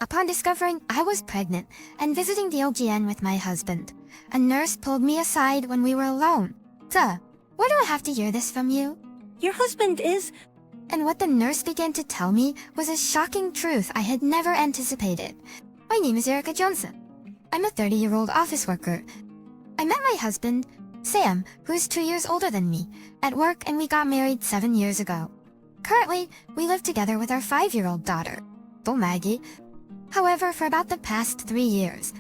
Upon discovering I was pregnant and visiting the OGN with my husband, a nurse pulled me aside when we were alone. Duh, why do I have to hear this from you? Your husband is... And what the nurse began to tell me was a shocking truth I had never anticipated. My name is Erica Johnson. I'm a 30-year-old office worker. I met my husband, Sam, who is 2 years older than me, at work, and we got married 7 years ago. Currently, we live together with our 5-year-old daughter, Maggie. However, for about the past 3 years,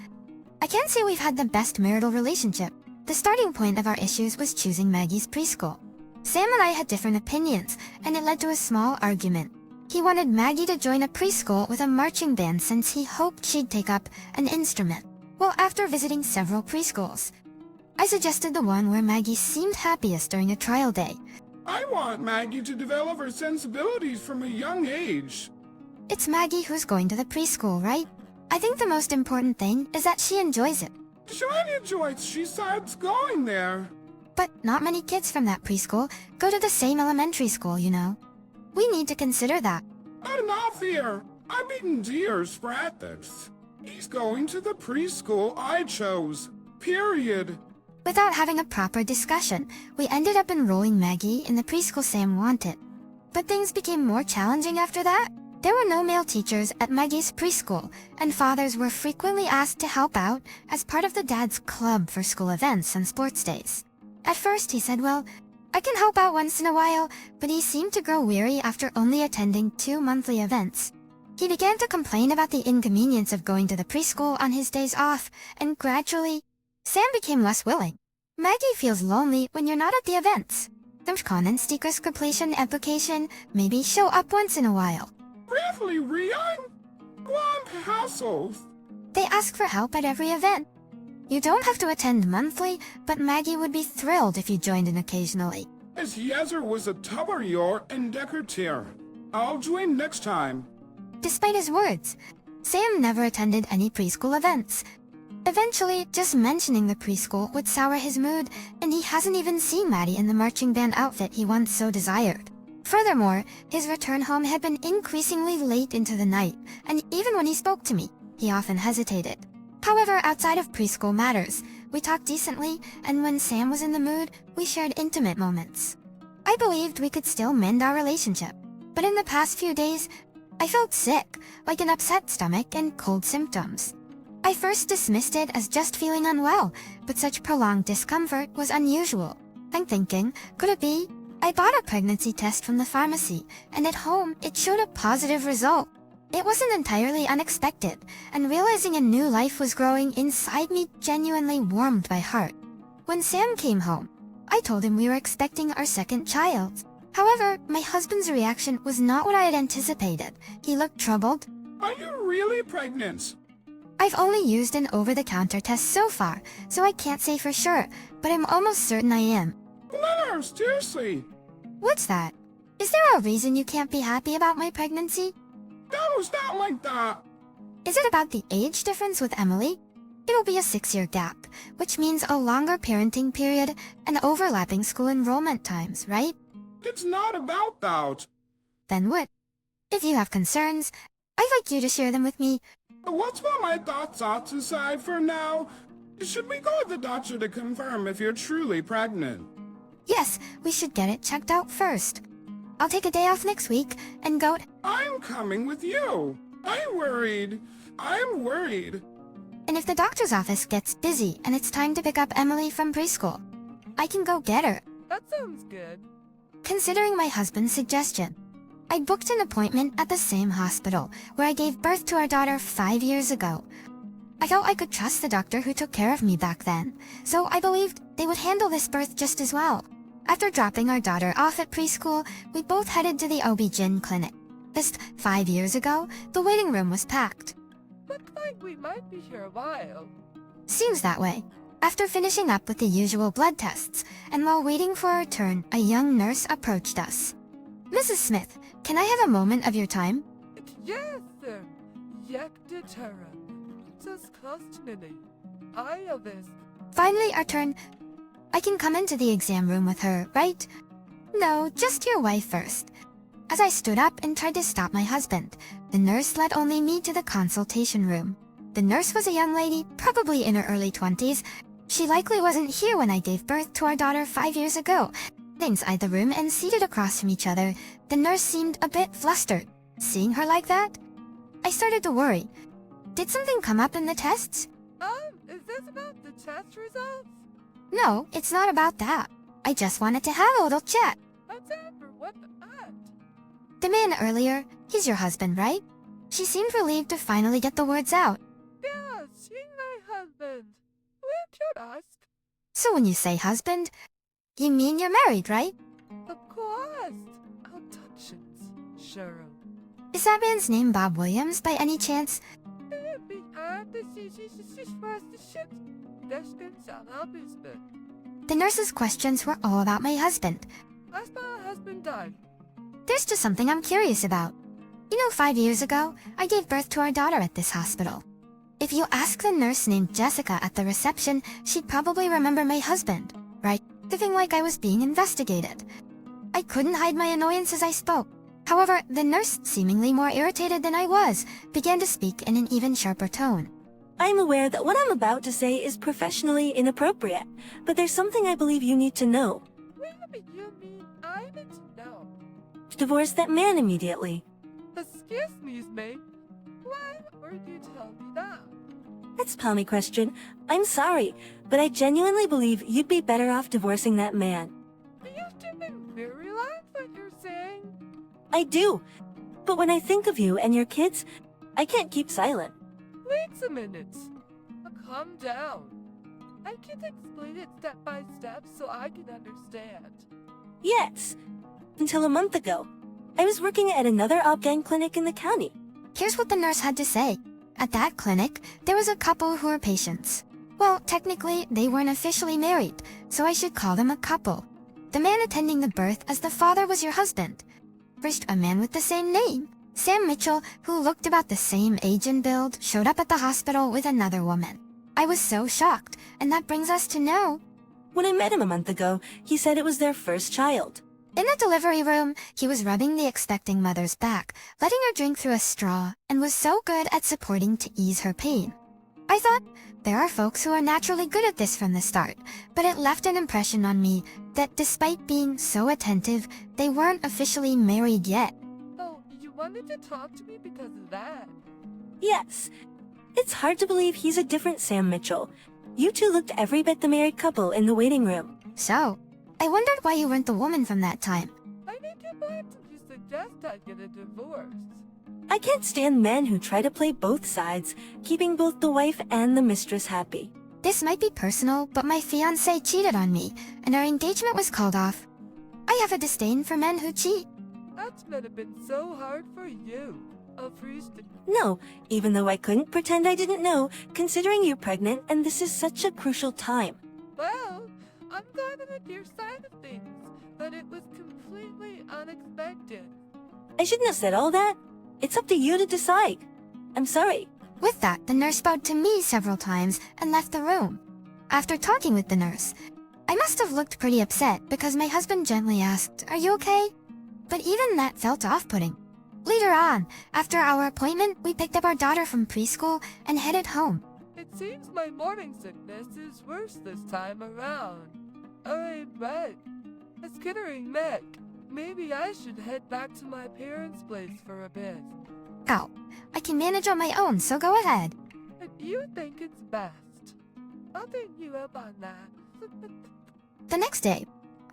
I can't say we've had the best marital relationship. The starting point of our issues was choosing Maggie's preschool. Sam and I had different opinions, and it led to a small argument. He wanted Maggie to join a preschool with a marching band since he hoped she'd take up an instrument. Well, after visiting several preschools, I suggested the one where Maggie seemed happiest during a trial day. I want Maggie to develop her sensibilities from a young age. It's Maggie who's going to the preschool, right? I think the most important thing is that she enjoys it. She enjoys, she starts going there. But not many kids from that preschool go to the same elementary school, you know. We need to consider that. Not enough here. I'm eating tears for ethics. He's going to the preschool I chose. Period. Without having a proper discussion, we ended up enrolling Maggie in the preschool Sam wanted. But things became more challenging after that. There were no male teachers at Maggie's preschool, and fathers were frequently asked to help out as part of the dad's club for school events and sports days. At first he said, well, I can help out once in a while, but he seemed to grow weary after only attending 2 monthly events. He began to complain about the inconvenience of going to the preschool on his days off, and gradually, Sam became less willing. Maggie feels lonely when you're not at the events. There's stickers completion application, maybe show up once in a while. Really, Rian? What hassles? They ask for help at every event. You don't have to attend monthly, but Maggie would be thrilled if you joined in occasionally. As Yezer was a Tubberyor and Decker. I'll join next time. Despite his words, Sam never attended any preschool events. Eventually, just mentioning the preschool would sour his mood, and he hasn't even seen Maddie in the marching band outfit he once so desired. Furthermore, his return home had been increasingly late into the night, and even when he spoke to me, he often hesitated. However, outside of preschool matters, we talked decently, and when Sam was in the mood, we shared intimate moments. I believed we could still mend our relationship, but in the past few days, I felt sick, like an upset stomach and cold symptoms. I first dismissed it as just feeling unwell, but such prolonged discomfort was unusual. I'm thinking, could it be? I bought a pregnancy test from the pharmacy, and at home, it showed a positive result. It wasn't entirely unexpected, and realizing a new life was growing inside me genuinely warmed my heart. When Sam came home, I told him we were expecting our second child. However, my husband's reaction was not what I had anticipated. He looked troubled. Are you really pregnant? I've only used an over-the-counter test so far, so I can't say for sure, but I'm almost certain I am. No, seriously. What's that? Is there a reason you can't be happy about my pregnancy? No, it's not like that. Is it about the age difference with Emily? It'll be a 6-year gap, which means a longer parenting period and overlapping school enrollment times, right? It's not about that. Then what? If you have concerns, I'd like you to share them with me. What's what my thoughts are to decide for now? Should we go with the doctor to confirm if you're truly pregnant? Yes, we should get it checked out first. I'll take a day off next week and go... I'm coming with you. I'm worried. And if the doctor's office gets busy and it's time to pick up Emily from preschool, I can go get her. That sounds good. Considering my husband's suggestion, I booked an appointment at the same hospital where I gave birth to our daughter 5 years ago. I felt I could trust the doctor who took care of me back then, so I believed they would handle this birth just as well. After dropping our daughter off at preschool, we both headed to the OB-GYN clinic. Just 5 years ago, the waiting room was packed. Looks like we might be here a while. Seems that way. After finishing up with the usual blood tests, and while waiting for our turn, a young nurse approached us. Mrs. Smith, can I have a moment of your time? Yes, sir. Jak deterrent. Zus kostnili. I of this. Finally, our turn. I can come into the exam room with her, right? No, just your wife first. As I stood up and tried to stop my husband, the nurse led only me to the consultation room. The nurse was a young lady, probably in her early 20s. She likely wasn't here when I gave birth to our daughter 5 years ago. Inside the room and seated across from each other, the nurse seemed a bit flustered. Seeing her like that, I started to worry. Did something come up in the tests? Is this about the test results? No, it's not about that. I just wanted to have a little chat. Whatever, what the heck? The man earlier, he's your husband, right? She seemed relieved to finally get the words out. Yes, he's my husband. Would you ask? So when you say husband, you mean you're married, right? Of course. Obductions, Cheryl. Is that man's name Bob Williams by any chance? The nurse's questions were all about my husband. That's my husband died. There's just something I'm curious about. You know, 5 years ago, I gave birth to our daughter at this hospital. If you ask the nurse named Jessica at the reception, she'd probably remember my husband, right? Living like I was being investigated. I couldn't hide my annoyance as I spoke. However, the nurse, seemingly more irritated than I was, began to speak in an even sharper tone. I'm aware that what I'm about to say is professionally inappropriate, but there's something I believe you need to know. What do you mean I need to know? Divorce that man immediately. Excuse me, mate. Why would you tell me that? That's Palmy question. I'm sorry, but I genuinely believe you'd be better off divorcing that man. You didn't realize what you're saying? I do, but when I think of you and your kids, I can't keep silent. Wait a minute. Calm down. I can explain it step by step so I can understand. Yes, until a month ago. I was working at another OB-GYN clinic in the county. Here's what the nurse had to say. At that clinic, there was a couple who were patients. Well, technically, they weren't officially married, so I should call them a couple. The man attending the birth as the father was your husband. First, a man with the same name. Sam Mitchell, who looked about the same age and build, showed up at the hospital with another woman. I was so shocked, and that brings us to know. When I met him a month ago, he said it was their first child. In the delivery room, he was rubbing the expecting mother's back, letting her drink through a straw, and was so good at supporting to ease her pain. I thought, there are folks who are naturally good at this from the start, but it left an impression on me that despite being so attentive, they weren't officially married yet. Oh, you wanted to talk to me because of that? Yes. It's hard to believe he's a different Sam Mitchell. You two looked every bit the married couple in the waiting room. So, I wondered why you weren't the woman from that time. I need to why did you suggest I get a divorce? I can't stand men who try to play both sides, keeping both the wife and the mistress happy. This might be personal, but my fiancé cheated on me, and our engagement was called off. I have a disdain for men who cheat. That might have been so hard for you. A priest. No, even though I couldn't pretend I didn't know, considering you're pregnant and this is such a crucial time. Well, I'm glad on your side of things, but it was completely unexpected. I shouldn't have said all that. It's up to you to decide. I'm sorry. With that, the nurse bowed to me several times and left the room. After talking with the nurse, I must have looked pretty upset because my husband gently asked, "Are you okay?" But even that felt off-putting. Later on, after our appointment, we picked up our daughter from preschool and headed home. It seems my morning sickness is worse this time around. Right. Considering Meg, maybe I should head back to my parents' place for a bit. Oh, I can manage on my own, so go ahead. If you think it's best, I'll take you up on that. The next day,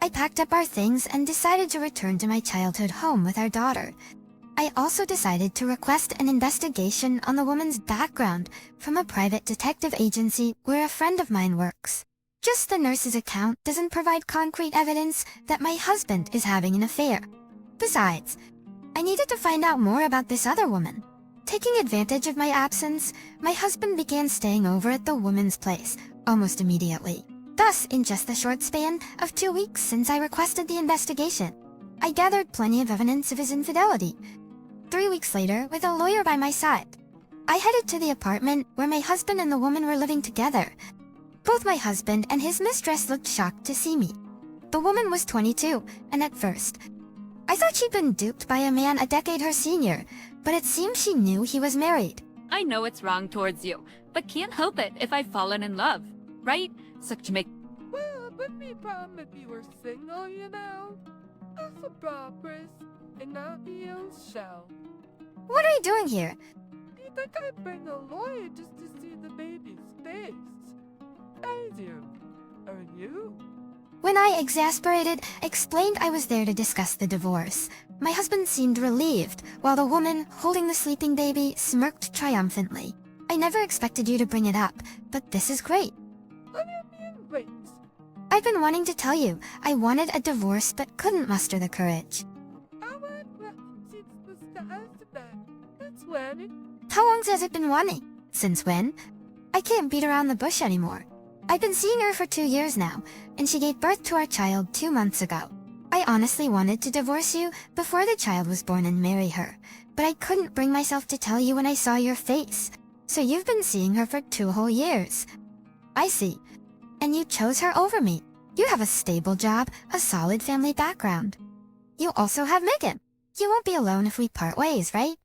I packed up our things and decided to return to my childhood home with our daughter. I also decided to request an investigation on the woman's background from a private detective agency where a friend of mine works. Just the nurse's account doesn't provide concrete evidence that my husband is having an affair. Besides, I needed to find out more about this other woman. Taking advantage of my absence, my husband began staying over at the woman's place almost immediately. Thus, in just the short span of 2 weeks since I requested the investigation, I gathered plenty of evidence of his infidelity. 3 weeks later, with a lawyer by my side, I headed to the apartment where my husband and the woman were living together. Both my husband and his mistress looked shocked to see me. The woman was 22, and at first, I thought she'd been duped by a man a decade her senior, but it seems she knew he was married. I know it's wrong towards you, but can't help it if I've fallen in love, right? So to make Well, it would be a problem if you were single, you know? That's a progress, and not the old shell. What are you doing here? You think I'd bring a lawyer just to see the baby's face? I do. Are you? When I, exasperated, explained I was there to discuss the divorce, my husband seemed relieved, while the woman, holding the sleeping baby, smirked triumphantly. I never expected you to bring it up, but this is great. What do you mean, wait? I've been wanting to tell you, I wanted a divorce but couldn't muster the courage. I want since was to ask that. That's when. How long has it been wanting? Since when? I can't beat around the bush anymore. I've been seeing her for 2 years now, and she gave birth to our child 2 months ago. I honestly wanted to divorce you before the child was born and marry her, but I couldn't bring myself to tell you when I saw your face. So you've been seeing her for 2 whole years. I see. And you chose her over me. You have a stable job, a solid family background. You also have Megan. You won't be alone if we part ways, right?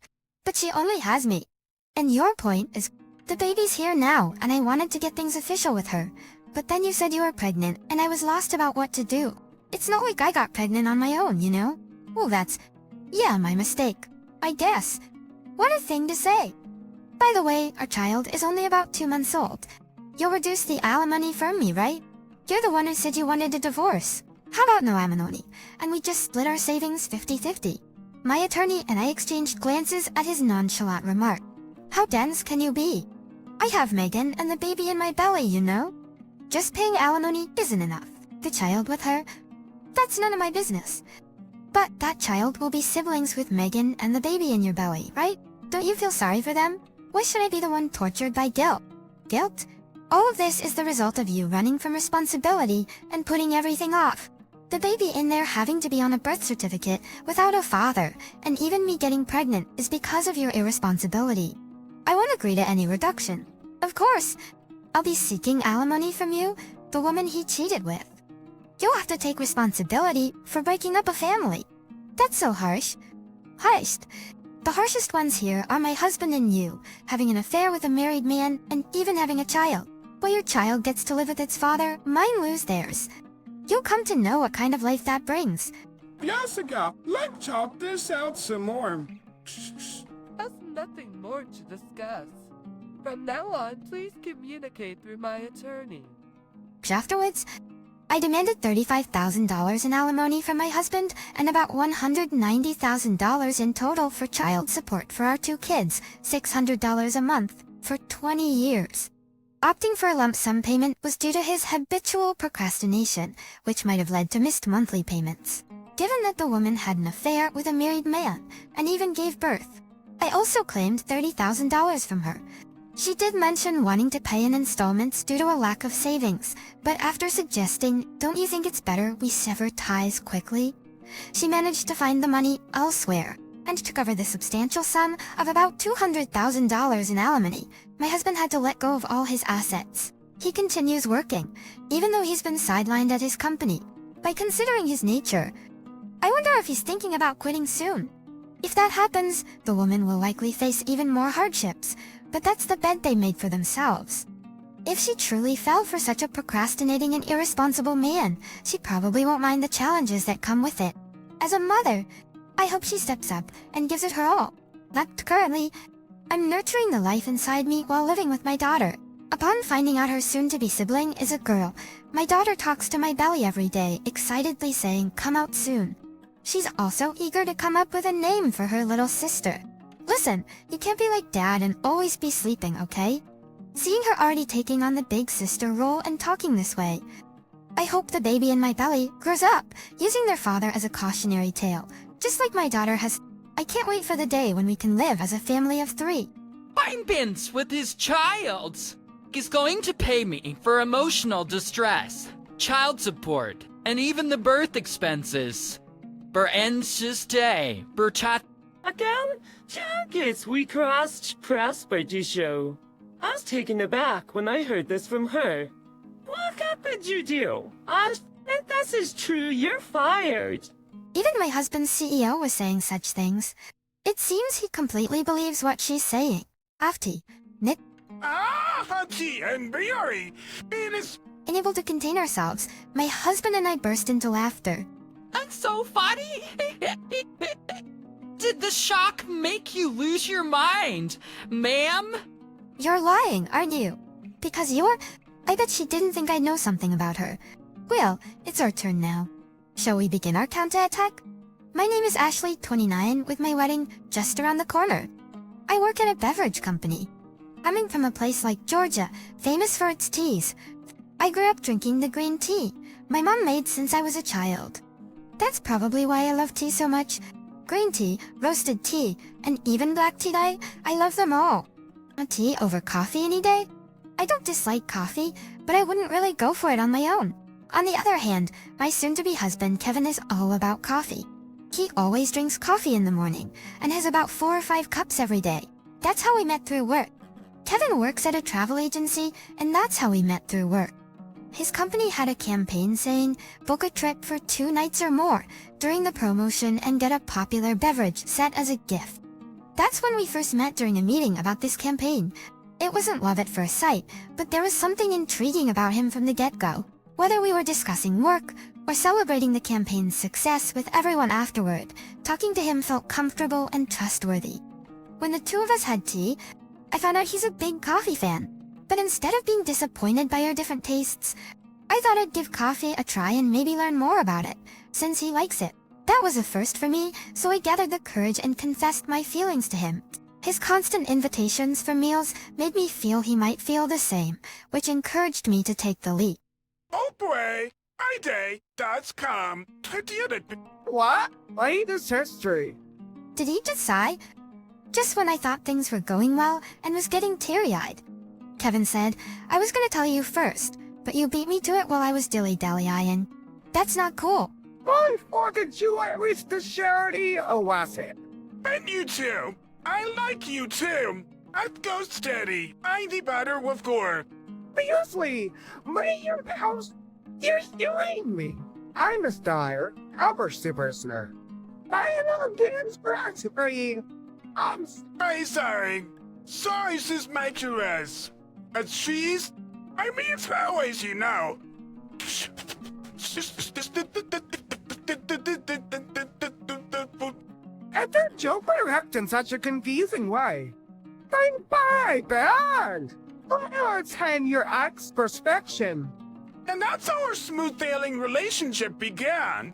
But she only has me. And your point is, the baby's here now, and I wanted to get things official with her. But then you said you were pregnant, and I was lost about what to do. It's not like I got pregnant on my own, you know? Well, yeah, my mistake. I guess. What a thing to say. By the way, our child is only about 2 months old. You'll reduce the alimony from me, right? You're the one who said you wanted a divorce. How about no alimony, and we just split our savings 50-50? My attorney and I exchanged glances at his nonchalant remark. How dense can you be? I have Megan and the baby in my belly, you know? Just paying alimony isn't enough. The child with her, that's none of my business. But that child will be siblings with Megan and the baby in your belly, right? Don't you feel sorry for them? Why should I be the one tortured by guilt? Guilt? All of this is the result of you running from responsibility and putting everything off. The baby in there having to be on a birth certificate without a father, and even me getting pregnant is because of your irresponsibility. I won't agree to any reduction. Of course, I'll be seeking alimony from you, the woman he cheated with. You'll have to take responsibility for breaking up a family. That's so harsh. Harshest. The harshest ones here are my husband and you, having an affair with a married man and even having a child. While your child gets to live with its father, mine lose theirs. You'll come to know what kind of life that brings. Jessica, let's talk this out some more. That's nothing more to discuss. From now on, please communicate through my attorney. Afterwards, I demanded $35,000 in alimony from my husband and about $190,000 in total for child support for our 2 kids, $600 a month, for 20 years. Opting for a lump sum payment was due to his habitual procrastination, which might have led to missed monthly payments. Given that the woman had an affair with a married man and even gave birth, I also claimed $30,000 from her. She did mention wanting to pay in installments due to a lack of savings, but after suggesting, don't you think it's better we sever ties quickly? She managed to find the money elsewhere, and to cover the substantial sum of about $200,000 in alimony, my husband had to let go of all his assets. He continues working, even though he's been sidelined at his company. By considering his nature, I wonder if he's thinking about quitting soon. If that happens, the woman will likely face even more hardships, but that's the bed they made for themselves. If she truly fell for such a procrastinating and irresponsible man, she probably won't mind the challenges that come with it. As a mother, I hope she steps up and gives it her all. But currently, I'm nurturing the life inside me while living with my daughter. Upon finding out her soon-to-be sibling is a girl, my daughter talks to my belly every day, excitedly saying, "Come out soon." She's also eager to come up with a name for her little sister. Listen, you can't be like Dad and always be sleeping, okay? Seeing her already taking on the big sister role and talking this way, I hope the baby in my belly grows up, using their father as a cautionary tale, just like my daughter has. I can't wait for the day when we can live as a family of 3. Fine Vince with his child. He's going to pay me for emotional distress, child support, and even the birth expenses. For anxious day, for chat. Again? Guess we crossed prosperity show. I was taken aback when I heard this from her. What could you do? If this is true, you're fired. Even my husband's CEO was saying such things. It seems he completely believes what she's saying. After Nick, Tea and Biori. It is. unable to contain ourselves, my husband and I burst into laughter. That's so funny. Did the shock make you lose your mind, ma'am? You're lying, aren't you? Because I bet she didn't think I'd know something about her. Well, it's our turn now. Shall we begin our counterattack? My name is Ashley, 29, with my wedding just around the corner. I work at a beverage company. Coming from a place like Georgia, famous for its teas, I grew up drinking the green tea my mom made since I was a child. That's probably why I love tea so much. Green tea, roasted tea, and even black tea dye, I love them all. A tea over coffee any day? I don't dislike coffee, but I wouldn't really go for it on my own. On the other hand, my soon-to-be husband Kevin is all about coffee. He always drinks coffee in the morning, and has about 4 or 5 cups every day. That's how we met through work. Kevin works at a travel agency, and that's how we met through work. His company had a campaign saying, book a trip for 2 nights or more during the promotion and get a popular beverage set as a gift. That's when we first met during a meeting about this campaign. It wasn't love at first sight, but there was something intriguing about him from the get-go. Whether we were discussing work or celebrating the campaign's success with everyone afterward, talking to him felt comfortable and trustworthy. When the two of us had tea, I found out he's a big coffee fan. But instead of being disappointed by our different tastes, I thought I'd give coffee a try and maybe learn more about it, since he likes it. That was a first for me, so I gathered the courage and confessed my feelings to him. His constant invitations for meals made me feel he might feel the same, which encouraged me to take the leap. Oh boy, I day, that's come. What? Latest history. Did he just sigh? Just when I thought things were going well and was getting teary-eyed. Kevin said, I was gonna tell you first, but you beat me to it while I was dilly-dallying. That's not cool. I fucking you at least the charity, or was it? And you too. I like you too. I'd go steady. I the better with gore. Seriously, me your house, you're doing me. I'm a star, cover superstar. I am dance practically. I'm Sorry. Sorry, sis Maturez. A cheese? I mean, it's always, you know. And that joke react in such a confusing way. I'm bad. Let's hand your ex perspection. And that's how our smooth sailing relationship began.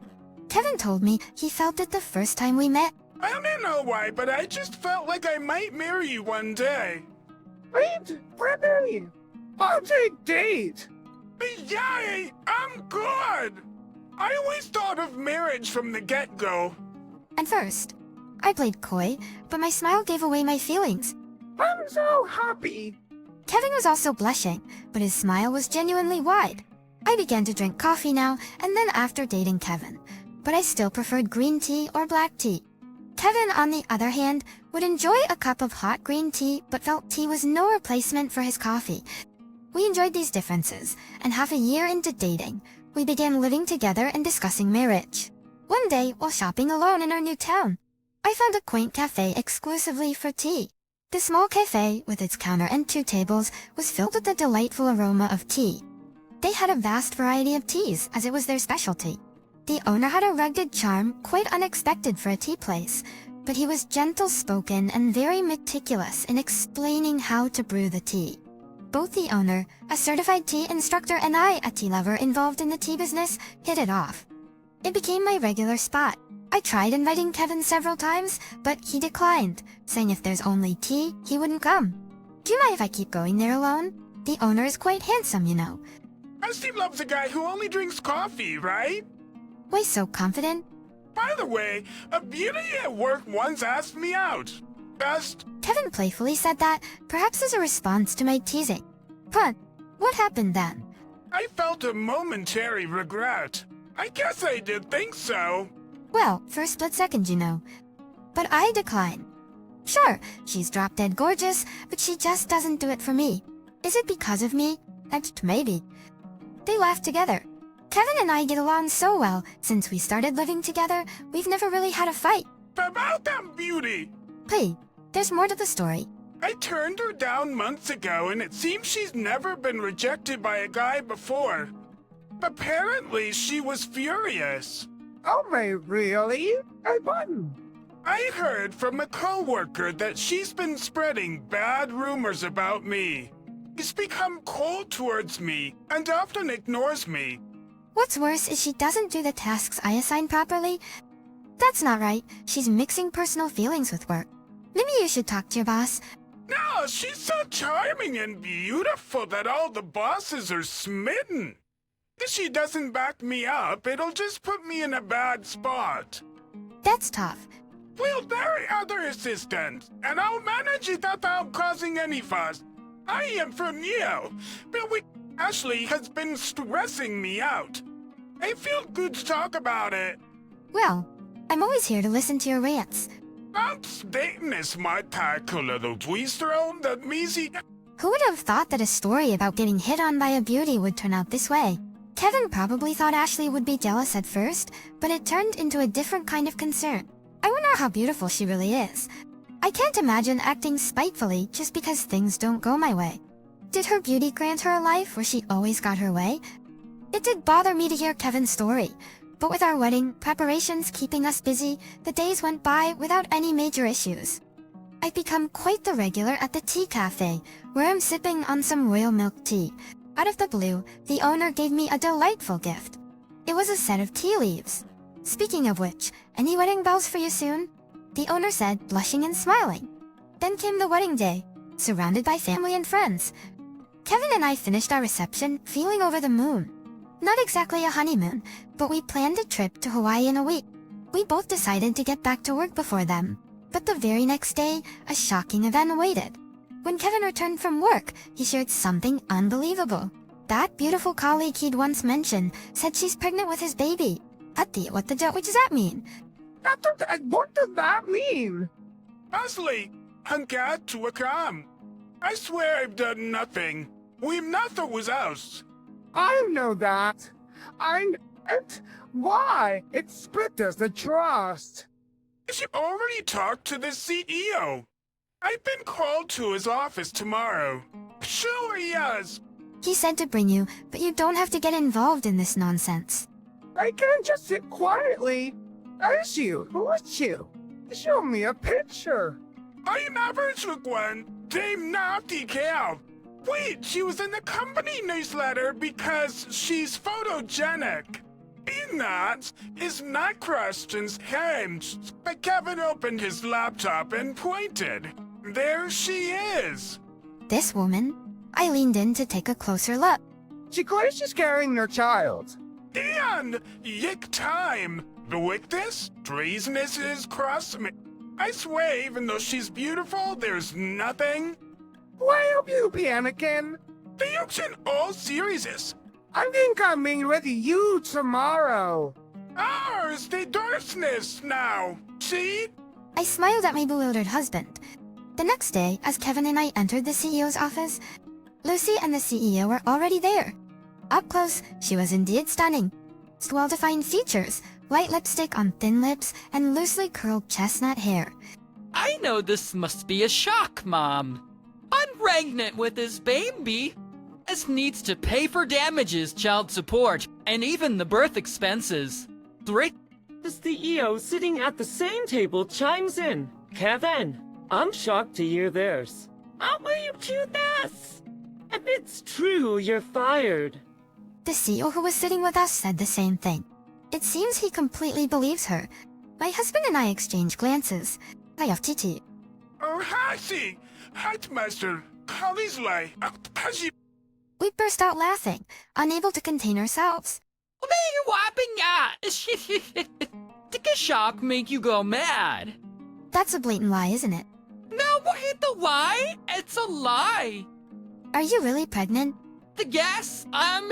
Kevin told me he felt it the first time we met. I don't know why, but I just felt like I might marry you one day. Wait, really? I'll take date. Yay! I'm good! I always thought of marriage from the get-go. At first, I played coy, but my smile gave away my feelings. I'm so happy. Kevin was also blushing, but his smile was genuinely wide. I began to drink coffee now and then after dating Kevin, but I still preferred green tea or black tea. Kevin, on the other hand, would enjoy a cup of hot green tea but felt tea was no replacement for his coffee. We enjoyed these differences, and half a year into dating, we began living together and discussing marriage. One day, while shopping alone in our new town, I found a quaint cafe exclusively for tea. The small cafe, with its counter and 2 tables, was filled with the delightful aroma of tea. They had a vast variety of teas, as it was their specialty. The owner had a rugged charm, quite unexpected for a tea place, but he was gentle-spoken and very meticulous in explaining how to brew the tea. Both the owner, a certified tea instructor, and I, a tea lover involved in the tea business, hit it off. It became my regular spot. I tried inviting Kevin several times, but he declined, saying if there's only tea, he wouldn't come. Do you mind if I keep going there alone? The owner is quite handsome, you know. Steve loves a guy who only drinks coffee, right? Why so confident? By the way, a beauty at work once asked me out. Kevin playfully said that, perhaps as a response to my teasing. But what happened then? I felt a momentary regret. I guess I did think so. Well, for a split second, you know. But I decline. Sure, she's drop-dead gorgeous, but she just doesn't do it for me. Is it because of me? Maybe. They laughed together. Kevin and I get along so well. Since we started living together, we've never really had a fight. About that beauty! Hey, there's more to the story. I turned her down months ago, and it seems she's never been rejected by a guy before. Apparently, she was furious. Oh, my, really? I won. I heard from a coworker that she's been spreading bad rumors about me. She's become cold towards me and often ignores me. What's worse is she doesn't do the tasks I assign properly. That's not right. She's mixing personal feelings with work. Maybe you should talk to your boss. No, she's so charming and beautiful that all the bosses are smitten. If she doesn't back me up, it'll just put me in a bad spot. That's tough. We'll marry other assistants, and I'll manage it without causing any fuss. I am from you, but Ashley has been stressing me out. I feel good to talk about it. Well, I'm always here to listen to your rants. Dating is my type of little twister on the music. Who would have thought that a story about getting hit on by a beauty would turn out this way? Kevin probably thought Ashley would be jealous at first, but it turned into a different kind of concern. I wonder how beautiful she really is. I can't imagine acting spitefully just because things don't go my way. Did her beauty grant her a life where she always got her way? It did bother me to hear Kevin's story, but with our wedding preparations keeping us busy, the days went by without any major issues. I've become quite the regular at the tea cafe, where I'm sipping on some royal milk tea. Out of the blue, the owner gave me a delightful gift. It was a set of tea leaves. Speaking of which, any wedding bells for you soon? The owner said, blushing and smiling. Then came the wedding day, surrounded by family and friends. Kevin and I finished our reception feeling over the moon. Not exactly a honeymoon, but we planned a trip to Hawaii in a week. We both decided to get back to work before then. But the very next day, a shocking event awaited. When Kevin returned from work, he shared something unbelievable. That beautiful colleague he'd once mentioned said she's pregnant with his baby. Ati, what does that mean? What does that mean? Ashley, hanggat to a calm. I swear I've done nothing. Nothing was us. I know that. Why? It split us the trust. She already talked to the CEO. I've been called to his office tomorrow. Sure he has. He said to bring you, but you don't have to get involved in this nonsense. I can't just sit quietly. Who is you? Show me a picture. I never took one. Damn naughty cow. Wait, she was in the company newsletter because she's photogenic. In that, his night questions came, but Kevin opened his laptop and pointed. There she is. This woman? I leaned in to take a closer look. She claims she's carrying her child. And yick time. The wickedness, treasonous is cross me. I swear, even though she's beautiful, there's nothing. Why help you, Anakin? The option all serious. I think I'm meeting with you tomorrow. Ours, the darkness now. See? I smiled at my bewildered husband. The next day, as Kevin and I entered the CEO's office, Lucy and the CEO were already there. Up close, she was indeed stunning. Well-defined features, light lipstick on thin lips, and loosely curled chestnut hair. I know this must be a shock, Mom. I'm pregnant with his baby. This needs to pay for damages, child support, and even the birth expenses. The CEO sitting at the same table chimes in. Kevin, I'm shocked to hear this. How will you do this? If it's true, you're fired. The CEO who was sitting with us said the same thing. It seems he completely believes her. My husband and I exchanged glances. Hayafti. Oh, Hashi! Headmaster, Kalizlai, Hashi. We burst out laughing, unable to contain ourselves. Did a shock make you go mad? That's a blatant lie, isn't it? No, wait, the lie? It's a lie. Are you really pregnant? The guess, I'm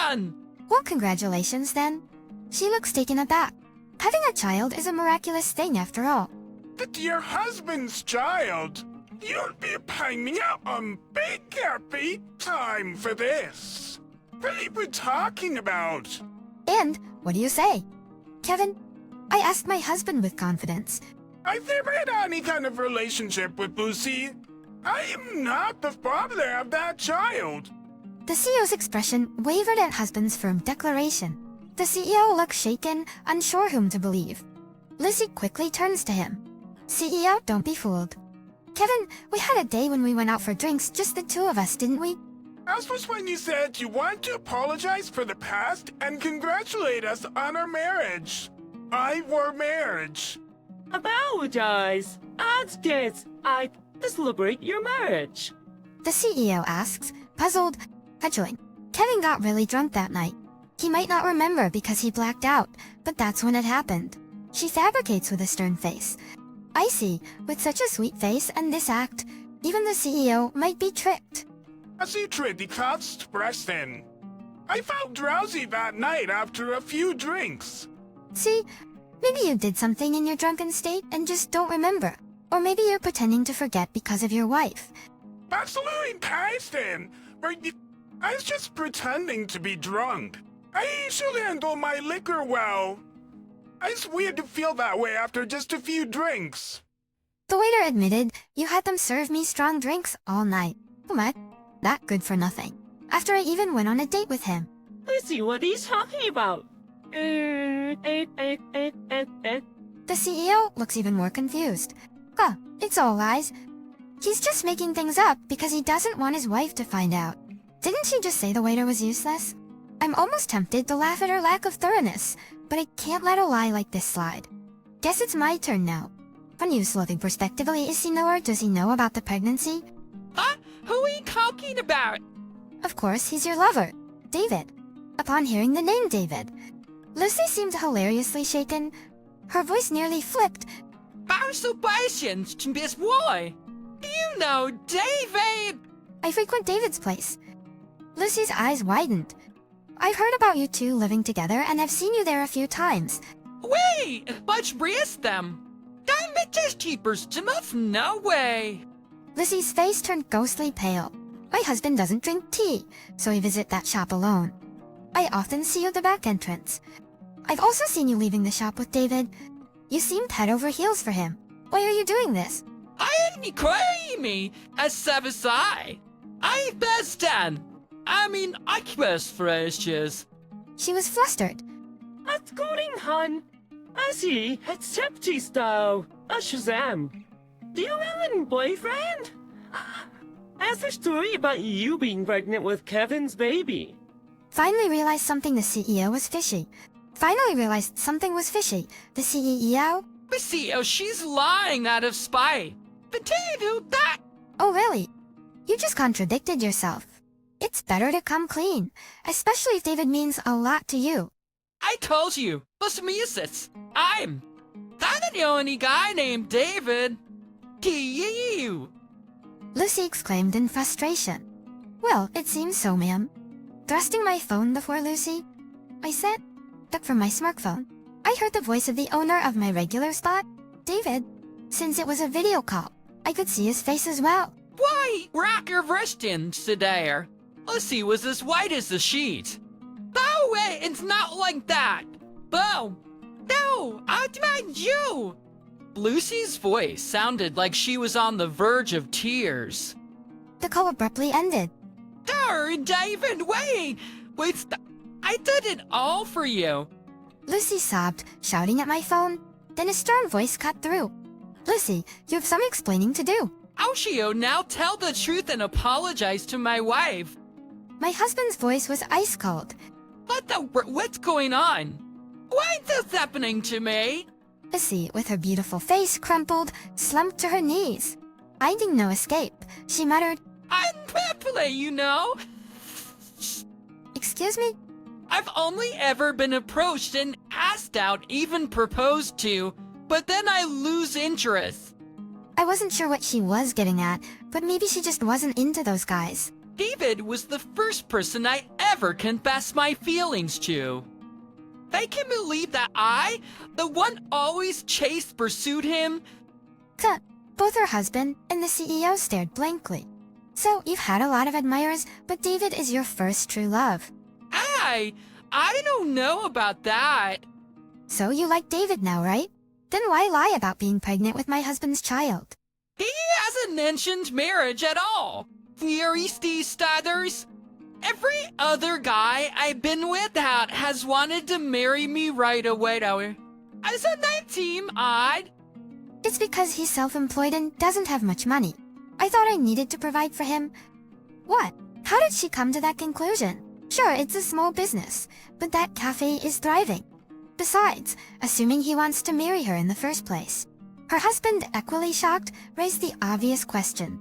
on. Well, congratulations then. She looks taken aback. Having a child is a miraculous thing after all. But your husband's child. You'll be paying me out on big happy time for this. What are you talking about? And what do you say? Kevin, I asked my husband with confidence. I've never had any kind of relationship with Lucy. I am not the father of that child. The CEO's expression wavered at husband's firm declaration. The CEO looks shaken, unsure whom to believe. Lucy quickly turns to him. CEO, don't be fooled. Kevin, we had a day when we went out for drinks, just the two of us, didn't we? That was when you said you wanted to apologize for the past and congratulate us on our marriage. Our marriage. Apologize. Odds days, I celebrate your marriage. The CEO asks, puzzled, petulant. Kevin got really drunk that night. He might not remember because he blacked out, but that's when it happened. She fabricates with a stern face. I see, with such a sweet face and this act, even the CEO might be tricked. As you tried the expression. I felt drowsy that night after a few drinks. See, maybe you did something in your drunken state and just don't remember. Or maybe you're pretending to forget because of your wife. Absolutely Python. I was just pretending to be drunk. I usually handle my liquor well. It's weird to feel that way after just a few drinks. The waiter admitted, you had them serve me strong drinks all night. What? That good for nothing. After I even went on a date with him. Lucy, what are you talking about? The CEO looks even more confused. Huh, it's all lies. He's just making things up because he doesn't want his wife to find out. Didn't she just say the waiter was useless? I'm almost tempted to laugh at her lack of thoroughness, but I can't let a lie like this slide. Guess it's my turn now. From you looking prospectively, is he know or does he know about the pregnancy? Huh? Who are you talking about? Of course, he's your lover, David. Upon hearing the name David, Lucy seemed hilariously shaken. Her voice nearly flipped. Congratulations to Miss Boy. You know David. I frequent David's place. Lucy's eyes widened. I've heard about you two living together and have seen you there a few times. Wait, let's raise them. I'm just keepers to move, no way. Lucy's face turned ghostly pale. My husband doesn't drink tea, so I visit that shop alone. I often see you at the back entrance. I've also seen you leaving the shop with David. You seemed head over heels for him. Why are you doing this? I ain't crazy as Savisai. I best done. I best freshers. She was flustered. What's going on? I see, it's Septi style. A Shazam. Do you have a boyfriend? That's a story about you being pregnant with Kevin's baby. Finally realized something the CEO was fishy. The CEO? CEO, she's lying out of spite. Potato that. Oh really? You just contradicted yourself. It's better to come clean, especially if David means a lot to you. I told you, listen me I'm the only guy named David. To you. Lucy exclaimed in frustration. Well, it seems so, ma'am. Thrusting my phone before Lucy, I said, took from my smartphone. I heard the voice of the owner of my regular spot, David. Since it was a video call, I could see his face as well. Why, rocker Rushton, there. Lucy was as white as the sheet. No way, it's not like that. Bo, no, I demand you. Lucy's voice sounded like she was on the verge of tears. The call abruptly ended. David, wait! I did it all for you. Lucy sobbed, shouting at my phone. Then a stern voice cut through. Lucy, you have some explaining to do. Oshio, now tell the truth and apologize to my wife. My husband's voice was ice cold. What's going on? Why is this happening to me? Lucy, with her beautiful face crumpled, slumped to her knees. Finding no escape, she muttered, I'm Pepley, you know. Excuse me? I've only ever been approached and asked out, even proposed to, but then I lose interest. I wasn't sure what she was getting at, but maybe she just wasn't into those guys. David was the first person I ever confessed my feelings to. They can believe that I, the one always pursued him. Both her husband and the CEO stared blankly. So, you've had a lot of admirers, but David is your first true love. I don't know about that. So you like David now, right? Then why lie about being pregnant with my husband's child? He hasn't mentioned marriage at all. Stutters. Every other guy I've been without has wanted to marry me right away. Isn't that team odd? It's because he's self-employed and doesn't have much money. I thought I needed to provide for him. What? How did she come to that conclusion? Sure, it's a small business, but that cafe is thriving. Besides, assuming he wants to marry her in the first place. Her husband, equally shocked, raised the obvious question.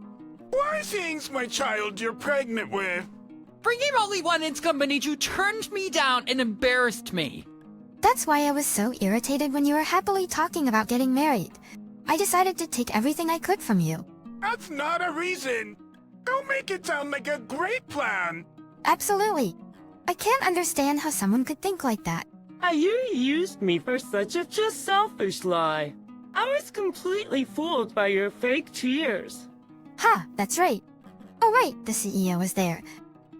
Why things my child you're pregnant with? For you only wanted company, you turned me down and embarrassed me. That's why I was so irritated when you were happily talking about getting married. I decided to take everything I could from you. That's not a reason. Don't make it sound like a great plan. Absolutely. I can't understand how someone could think like that. You used me for such a just selfish lie. I was completely fooled by your fake tears. Ha, that's right. Oh right, the CEO was there.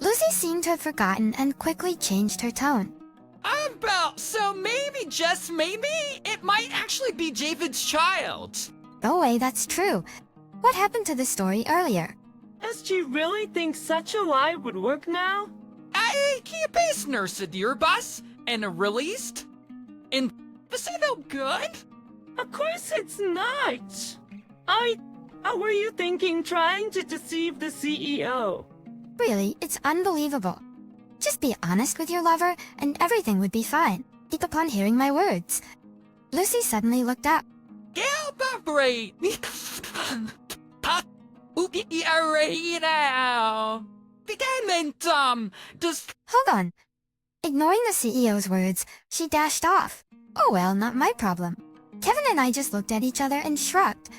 Lucy seemed to have forgotten and quickly changed her tone. So maybe, just maybe, it might actually be David's child. No way, that's true. What happened to the story earlier? Does you really think such a lie would work now? I keep his nurse at your bus and released. And was it no good? Of course it's not. How were you thinking trying to deceive the CEO? Really, it's unbelievable. Just be honest with your lover and everything would be fine. Deep upon hearing my words. Lucy suddenly looked up. Elaborate. Just Hold on. Ignoring the CEO's words, she dashed off. Oh well, not my problem. Kevin and I just looked at each other and shrugged.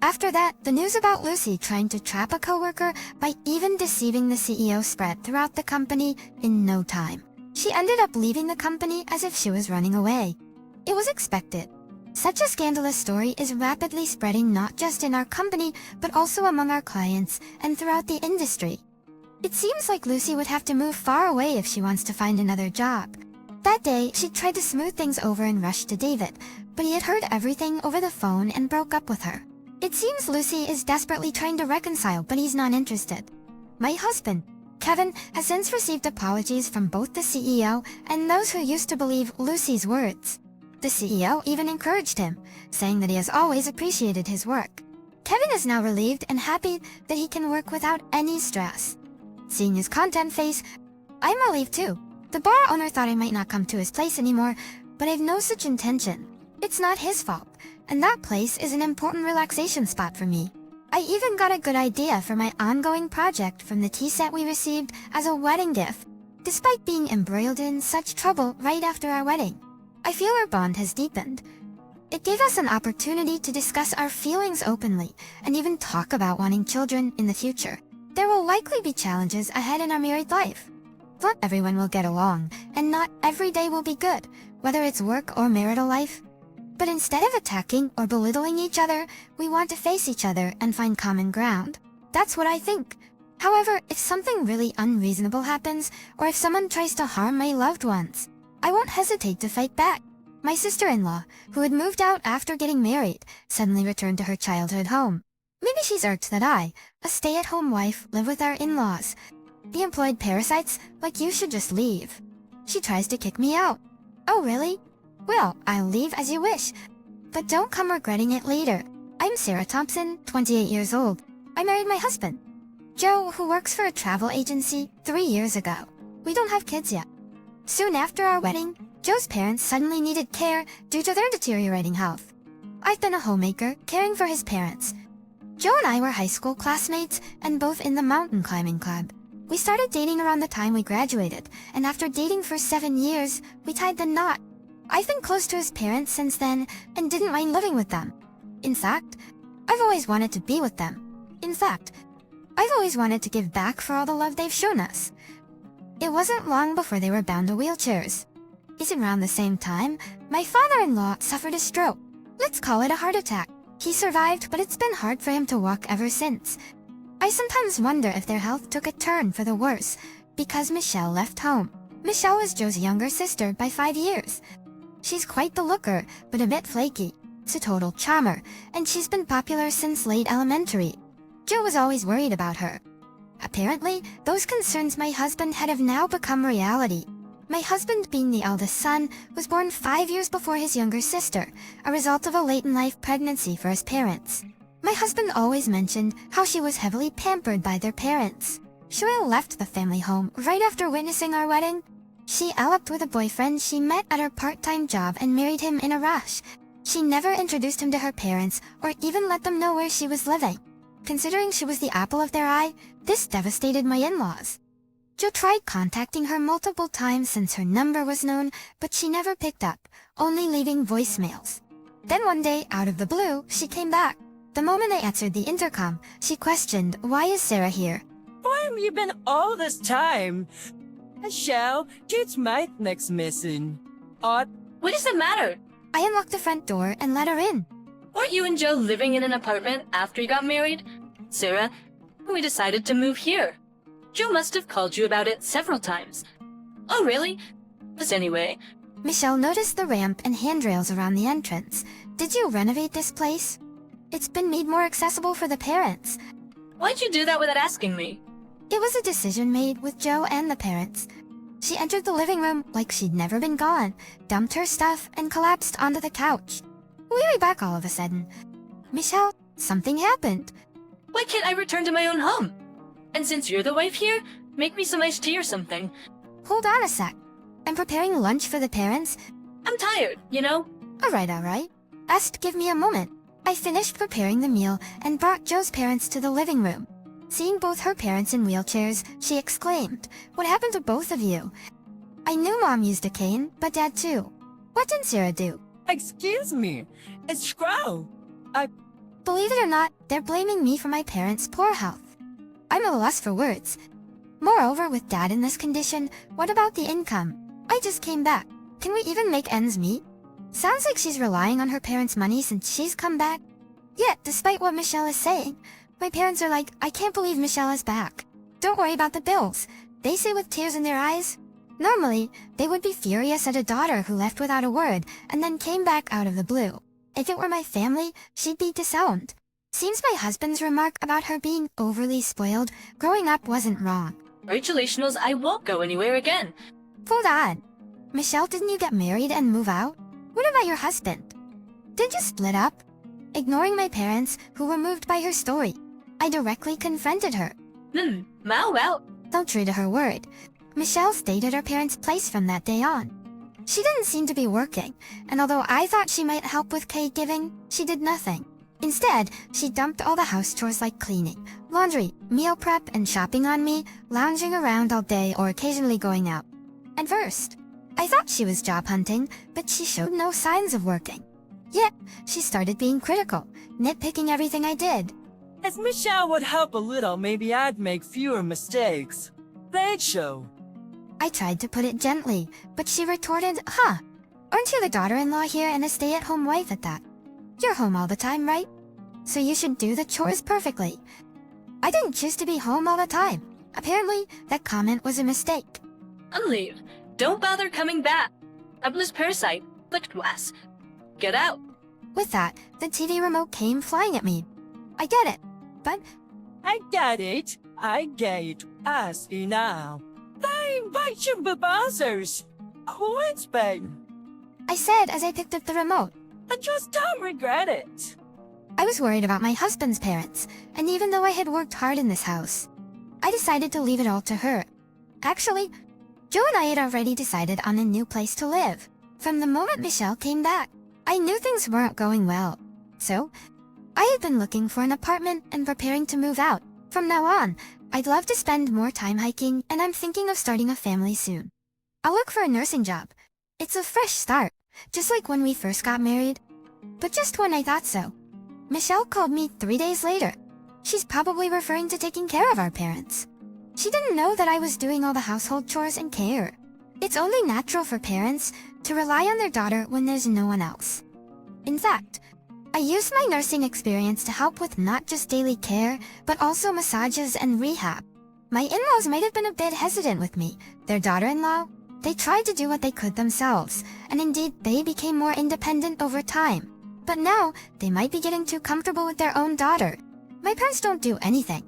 After that, the news about Lucy trying to trap a coworker by even deceiving the CEO spread throughout the company in no time. She ended up leaving the company as if she was running away. It was expected. Such a scandalous story is rapidly spreading not just in our company, but also among our clients and throughout the industry. It seems like Lucy would have to move far away if she wants to find another job. That day, she tried to smooth things over and rushed to David, but he had heard everything over the phone and broke up with her. It seems Lucy is desperately trying to reconcile, but he's not interested. My husband, Kevin, has since received apologies from both the CEO and those who used to believe Lucy's words. The CEO even encouraged him, saying that he has always appreciated his work. Kevin is now relieved and happy that he can work without any stress. Seeing his content face, I'm relieved too. The bar owner thought I might not come to his place anymore, but I have no such intention. It's not his fault, and that place is an important relaxation spot for me. I even got a good idea for my ongoing project from the tea set we received as a wedding gift, despite being embroiled in such trouble right after our wedding. I feel our bond has deepened. It gave us an opportunity to discuss our feelings openly and even talk about wanting children in the future. There will likely be challenges ahead in our married life. Not everyone will get along, and not every day will be good, whether it's work or marital life. But instead of attacking or belittling each other, we want to face each other and find common ground. That's what I think. However, if something really unreasonable happens, or if someone tries to harm my loved ones, I won't hesitate to fight back. My sister-in-law, who had moved out after getting married, suddenly returned to her childhood home. Maybe she's irked that I, a stay-at-home wife, live with our in-laws. The employed parasites, like you, should just leave. She tries to kick me out. Oh really? Well, I'll leave as you wish. But don't come regretting it later. I'm Sarah Thompson, 28 years old. I married my husband, Joe, who works for a travel agency, 3 years ago. We don't have kids yet. Soon after our wedding, Joe's parents suddenly needed care due to their deteriorating health. I've been a homemaker, caring for his parents. Joe and I were high school classmates and both in the mountain climbing club. We started dating around the time we graduated, and after dating for 7 years, we tied the knot. I've been close to his parents since then and didn't mind living with them. In fact, I've always wanted to be with them. In fact, I've always wanted to give back for all the love they've shown us. It wasn't long before they were bound to wheelchairs. It's around the same time, my father-in-law suffered a stroke. Let's call it a heart attack. He survived, but it's been hard for him to walk ever since. I sometimes wonder if their health took a turn for the worse because Michelle left home. Michelle is Joe's younger sister by 5 years. She's quite the looker, but a bit flaky. It's a total charmer, and she's been popular since late elementary. Joe was always worried about her. Apparently, those concerns my husband had have now become reality. My husband, being the eldest son, was born 5 years before his younger sister, a result of a late-in-life pregnancy for his parents. My husband always mentioned how she was heavily pampered by their parents. Shoya left the family home right after witnessing our wedding. She eloped with a boyfriend she met at her part-time job and married him in a rush. She never introduced him to her parents or even let them know where she was living. Considering she was the apple of their eye, this devastated my in-laws. Joe tried contacting her multiple times since her number was known, but she never picked up, only leaving voicemails. Then one day, out of the blue, she came back. The moment I answered the intercom, she questioned, "Why is Sarah here?" Where have you been all this time? Michelle, Jude's mic next missing. What does it matter? I unlocked the front door and let her in. Weren't you and Joe living in an apartment after you got married? Sarah, we decided to move here. Joe must have called you about it several times. Oh, really? But anyway. Michelle noticed the ramp and handrails around the entrance. "Did you renovate this place? It's been made more accessible for the parents." Why'd you do that without asking me? It was a decision made with Joe and the parents. She entered the living room like she'd never been gone, dumped her stuff, and collapsed onto the couch. We were back all of a sudden. "Michelle, something happened." Why can't I return to my own home? And since you're the wife here, make me some iced tea or something. "Hold on a sec. I'm preparing lunch for the parents." I'm tired, you know? Alright. Just give me a moment. I finished preparing the meal and brought Joe's parents to the living room. Seeing both her parents in wheelchairs, she exclaimed, "What happened to both of you?" I knew Mom used a cane, but Dad too. What did Sarah do? Excuse me, it's Scrow. Believe it or not, they're blaming me for my parents' poor health. I'm at a loss for words. Moreover, with Dad in this condition, what about the income? I just came back. Can we even make ends meet? Sounds like she's relying on her parents' money since she's come back. Yet, despite what Michelle is saying, my parents are like, "I can't believe Michelle is back. Don't worry about the bills," they say with tears in their eyes. Normally, they would be furious at a daughter who left without a word and then came back out of the blue. If it were my family, she'd be disowned. Seems my husband's remark about her being overly spoiled growing up wasn't wrong. Retaliationals, I won't go anywhere again. Hold on. Michelle, didn't you get married and move out? What about your husband? Did you split up? Ignoring my parents, who were moved by her story, I directly confronted her. Well. Don't true to her word. Michelle stayed at her parents' place from that day on. She didn't seem to be working, and although I thought she might help with cake giving, she did nothing. Instead, she dumped all the house chores like cleaning, laundry, meal prep, and shopping on me, lounging around all day or occasionally going out. At first, I thought she was job hunting, but she showed no signs of working. Yet, she started being critical, nitpicking everything I did. If Michelle would help a little, maybe I'd make fewer mistakes. They'd show. I tried to put it gently, but she retorted, Aren't you the daughter-in-law here and a stay-at-home wife at that? You're home all the time, right? So you should do the chores perfectly." I didn't choose to be home all the time. Apparently, that comment was a mistake. Leave. Don't bother coming back. Ablus parasite. Licked glass. Get out. With that, the TV remote came flying at me. I get it, but I get it. I get it. Ask you now. They invite you buzzers. Who is Ben? I said as I picked up the remote. I just don't regret it. I was worried about my husband's parents, and even though I had worked hard in this house, I decided to leave it all to her. Actually, Joe and I had already decided on a new place to live. From the moment Michelle came back, I knew things weren't going well. So, I had been looking for an apartment and preparing to move out. From now on, I'd love to spend more time hiking, and I'm thinking of starting a family soon. I'll look for a nursing job. It's a fresh start, just like when we first got married. But just when I thought so, Michelle called me 3 days later. She's probably referring to taking care of our parents. She didn't know that I was doing all the household chores and care. It's only natural for parents to rely on their daughter when there's no one else. In fact, I used my nursing experience to help with not just daily care, but also massages and rehab. My in-laws might have been a bit hesitant with me, their daughter-in-law, They tried to do what they could themselves, and indeed they became more independent over time. But now, they might be getting too comfortable with their own daughter. My parents don't do anything.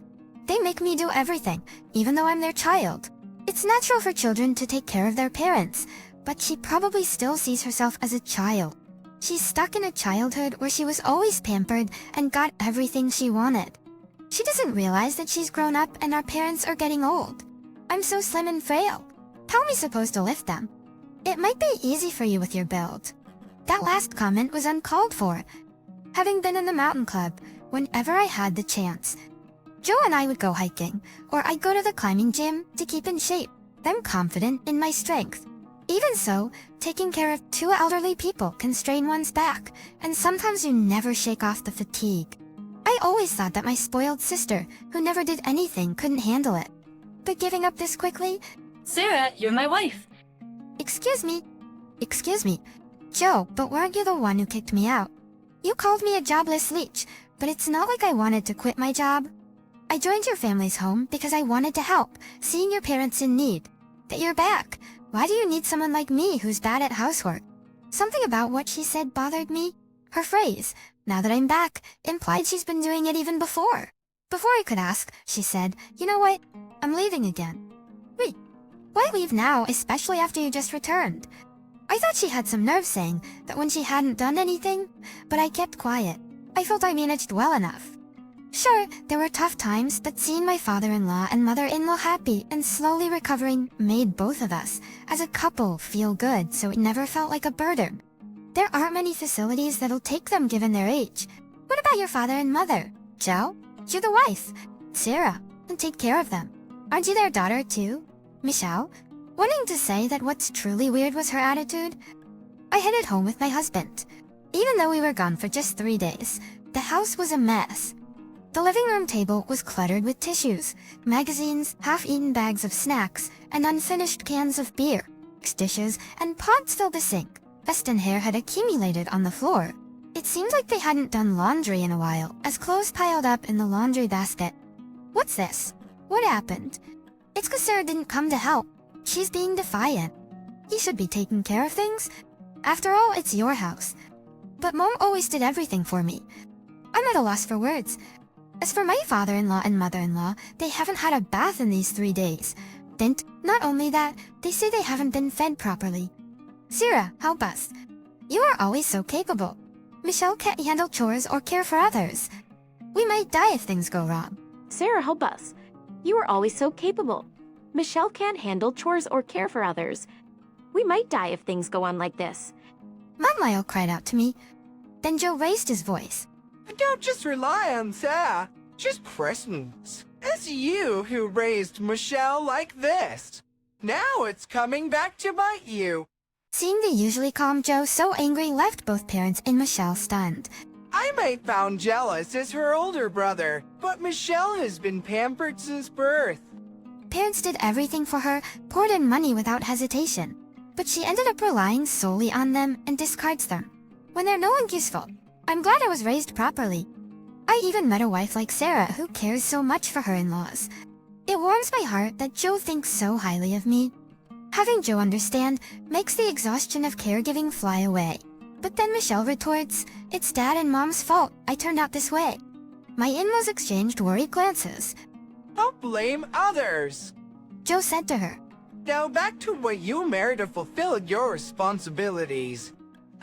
They make me do everything, even though I'm their child. It's natural for children to take care of their parents, but she probably still sees herself as a child. She's stuck in a childhood where she was always pampered and got everything she wanted. She doesn't realize that she's grown up and our parents are getting old. I'm so slim and frail. How am I supposed to lift them? It might be easy for you with your build. That last comment was uncalled for. Having been in the mountain club, whenever I had the chance, Joe and I would go hiking, or I'd go to the climbing gym to keep in shape. I'm confident in my strength. Even so, taking care of 2 elderly people can strain one's back, and sometimes you never shake off the fatigue. I always thought that my spoiled sister, who never did anything, couldn't handle it. But giving up this quickly? Sarah, you're my wife. Excuse me. Joe, but weren't you the one who kicked me out? You called me a jobless leech, but it's not like I wanted to quit my job. I joined your family's home because I wanted to help, seeing your parents in need. That you're back. Why do you need someone like me who's bad at housework? Something about what she said bothered me. Her phrase, "Now that I'm back," implied she's been doing it even before. Before I could ask, she said, "You know what? I'm leaving again." Wait, why leave now, especially after you just returned? I thought she had some nerve saying that when she hadn't done anything, but I kept quiet. I felt I managed well enough. Sure, there were tough times, but seeing my father-in-law and mother-in-law happy and slowly recovering made both of us, as a couple, feel good, so it never felt like a burden. There aren't many facilities that'll take them given their age. What about your father and mother? Joe? You're the wife. Sarah, and take care of them. Aren't you their daughter too? Michelle? Wanting to say that what's truly weird was her attitude, I headed home with my husband. Even though we were gone for just 3 days, the house was a mess. The living room table was cluttered with tissues, magazines, half-eaten bags of snacks, and unfinished cans of beer. Dishes and pots filled the sink. Dust and hair had accumulated on the floor. It seemed like they hadn't done laundry in a while, as clothes piled up in the laundry basket. What's this? What happened? It's 'cause Sarah didn't come to help. She's being defiant. You should be taking care of things. After all, it's your house. But Mom always did everything for me. I'm at a loss for words. As for my father-in-law and mother-in-law, they haven't had a bath in these 3 days. Not only that, they say they haven't been fed properly. Sarah, help us. You are always so capable. Michelle can't handle chores or care for others. We might die if things go wrong. Sarah, help us. You are always so capable. Michelle can't handle chores or care for others. We might die if things go on like this. Mom Lyle cried out to me. Then Joe raised his voice. Don't just rely on Sarah. She's present. It's you who raised Michelle like this. Now it's coming back to bite you. Seeing the usually calm Joe so angry left both parents and Michelle stunned. I might found jealous as her older brother, but Michelle has been pampered since birth. Parents did everything for her, poured in money without hesitation. But she ended up relying solely on them and discards them. When they're no longer useful. I'm glad I was raised properly. I even met a wife like Sarah who cares so much for her in-laws. It warms my heart that Joe thinks so highly of me. Having Joe understand makes the exhaustion of caregiving fly away. But then Michelle retorts, "It's Dad and Mom's fault I turned out this way." My in-laws exchanged worried glances. Don't blame others. Joe said to her, Now back to what you married to fulfill your responsibilities.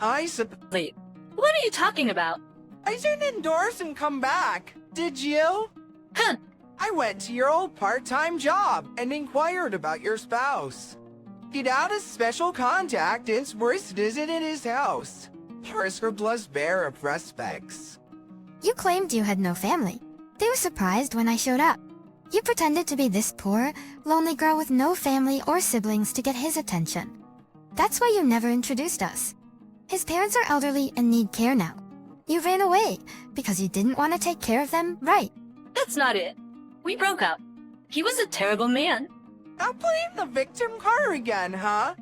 Wait, what are you talking about? I didn't endorse and come back, did you? Huh. I went to your old part-time job and inquired about your spouse. He'd had a special contact and first visited his house. Yours were plus bare of prospects. "You claimed you had no family. They were surprised when I showed up. You pretended to be this poor, lonely girl with no family or siblings to get his attention. That's why you never introduced us. His parents are elderly and need care now. You ran away because you didn't want to take care of them, right?" That's not it. We broke up. He was a terrible man. Now playing the victim card again, huh?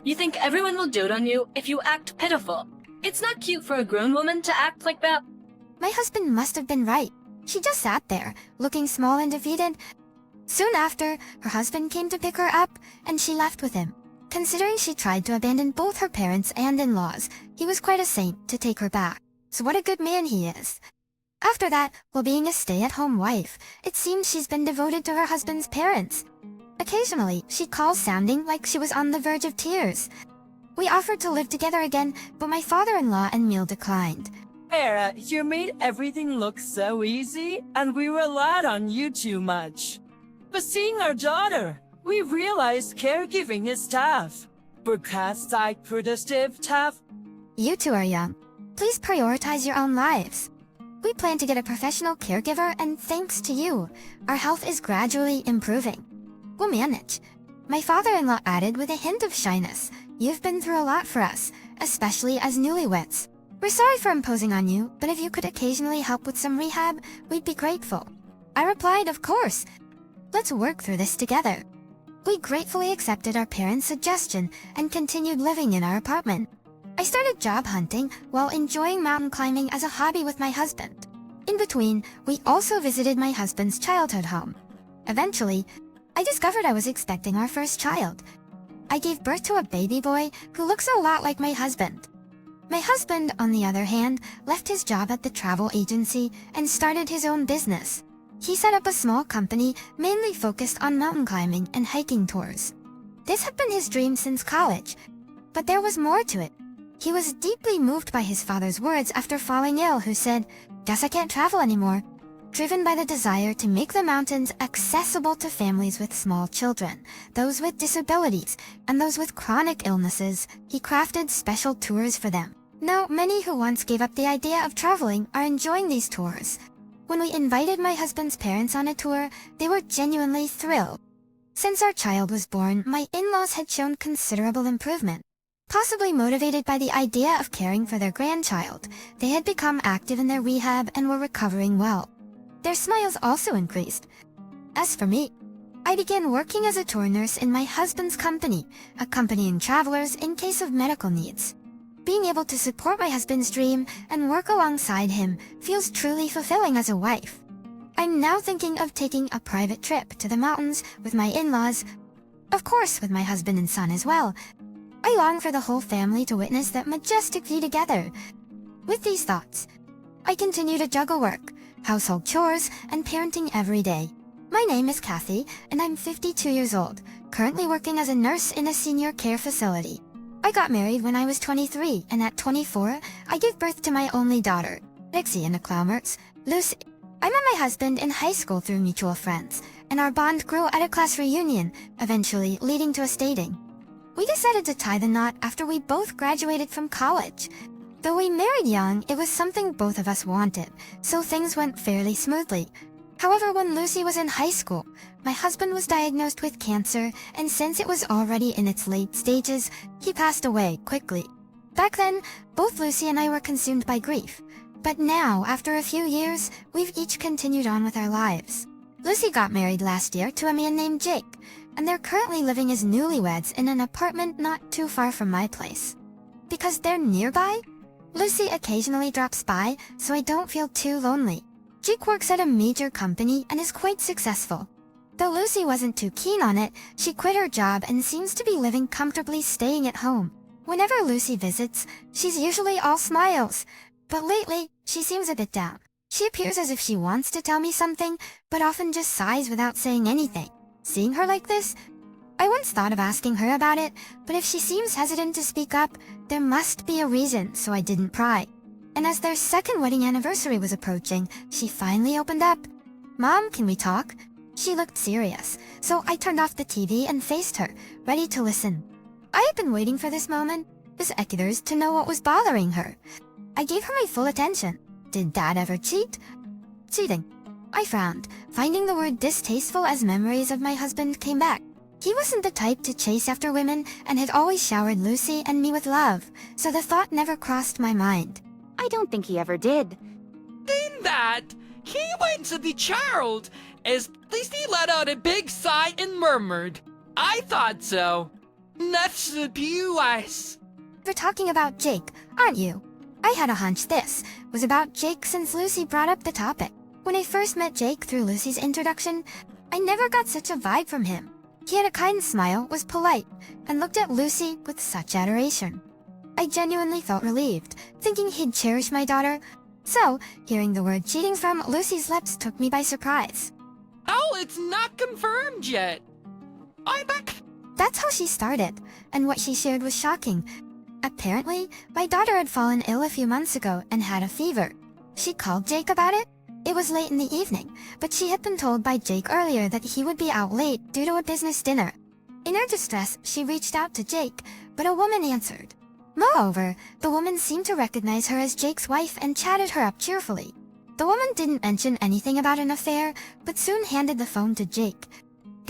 You think everyone will dote on you if you act pitiful. It's not cute for a grown woman to act like that. My husband must have been right. She just sat there, looking small and defeated. Soon after, her husband came to pick her up, and she left with him. Considering she tried to abandon both her parents and in-laws, he was quite a saint to take her back. So what a good man he is. After that, while being a stay-at-home wife, it seems she's been devoted to her husband's parents. Occasionally, she calls sounding like she was on the verge of tears. We offered to live together again, but my father-in-law and Emil declined. Era, you made everything look so easy, and we relied on you too much. But seeing our daughter, we realized caregiving is tough. Because I productive tough. You two are young. Please prioritize your own lives. We plan to get a professional caregiver, and thanks to you, our health is gradually improving. We'll manage. My father-in-law added with a hint of shyness, "You've been through a lot for us, especially as newlyweds. We're sorry for imposing on you, but if you could occasionally help with some rehab, we'd be grateful." I replied, "Of course. Let's work through this together." We gratefully accepted our parents' suggestion and continued living in our apartment. I started job hunting while enjoying mountain climbing as a hobby with my husband. In between, we also visited my husband's childhood home. Eventually, I discovered I was expecting our first child. I gave birth to a baby boy who looks a lot like my husband. My husband, on the other hand, left his job at the travel agency and started his own business. He set up a small company mainly focused on mountain climbing and hiking tours. This had been his dream since college, but there was more to it. He was deeply moved by his father's words after falling ill, who said, "Guess I can't travel anymore." Driven by the desire to make the mountains accessible to families with small children, those with disabilities, and those with chronic illnesses, he crafted special tours for them. Now, many who once gave up the idea of traveling are enjoying these tours. When we invited my husband's parents on a tour, they were genuinely thrilled. Since our child was born, my in-laws had shown considerable improvement. Possibly motivated by the idea of caring for their grandchild, they had become active in their rehab and were recovering well. Their smiles also increased. As for me, I began working as a tour nurse in my husband's company, accompanying travelers in case of medical needs. Being able to support my husband's dream and work alongside him feels truly fulfilling as a wife. I'm now thinking of taking a private trip to the mountains with my in-laws, of course with my husband and son as well. I long for the whole family to witness that majestic view together. With these thoughts, I continue to juggle work, household chores, and parenting every day. My name is Kathy, and I'm 52 years old, currently working as a nurse in a senior care facility. I got married when I was 23, and at 24, I gave birth to my only daughter, Lexi in the Cloumers, Lucy. I met my husband in high school through mutual friends, and our bond grew at a class reunion, eventually leading to us dating. We decided to tie the knot after we both graduated from college. Though we married young, it was something both of us wanted, so things went fairly smoothly. However, when Lucy was in high school, my husband was diagnosed with cancer, and since it was already in its late stages, he passed away quickly. Back then, both Lucy and I were consumed by grief. But now, after a few years, we've each continued on with our lives. Lucy got married last year to a man named Jake, and they're currently living as newlyweds in an apartment not too far from my place. Because they're nearby, Lucy occasionally drops by, so I don't feel too lonely. Jake works at a major company and is quite successful. Though Lucy wasn't too keen on it, she quit her job and seems to be living comfortably staying at home. Whenever Lucy visits, she's usually all smiles, but lately, she seems a bit down. She appears as if she wants to tell me something, but often just sighs without saying anything. Seeing her like this, I once thought of asking her about it, but if she seems hesitant to speak up, there must be a reason, so I didn't pry. And as their second wedding anniversary was approaching, she finally opened up. "Mom, can we talk?" She looked serious, so I turned off the TV and faced her, ready to listen. I had been waiting for this moment, as echoers, to know what was bothering her. I gave her my full attention. Did Dad ever cheat? Cheating. I frowned, finding the word distasteful as memories of my husband came back. He wasn't the type to chase after women and had always showered Lucy and me with love, so the thought never crossed my mind. I don't think he ever did. In that, he went to the child, as Lucy let out a big sigh and murmured, "I thought so. That's abuse." You're talking about Jake, aren't you? I had a hunch this was about Jake since Lucy brought up the topic. When I first met Jake through Lucy's introduction, I never got such a vibe from him. He had a kind smile, was polite, and looked at Lucy with such adoration. I genuinely felt relieved, thinking he'd cherish my daughter. So, hearing the word cheating from Lucy's lips took me by surprise. Oh, it's not confirmed yet. I'm back. That's how she started, and what she shared was shocking. Apparently, my daughter had fallen ill a few months ago and had a fever. She called Jake about it. It was late in the evening, but she had been told by Jake earlier that he would be out late due to a business dinner. In her distress, she reached out to Jake, but a woman answered. Moreover, the woman seemed to recognize her as Jake's wife and chatted her up cheerfully. The woman didn't mention anything about an affair, but soon handed the phone to Jake.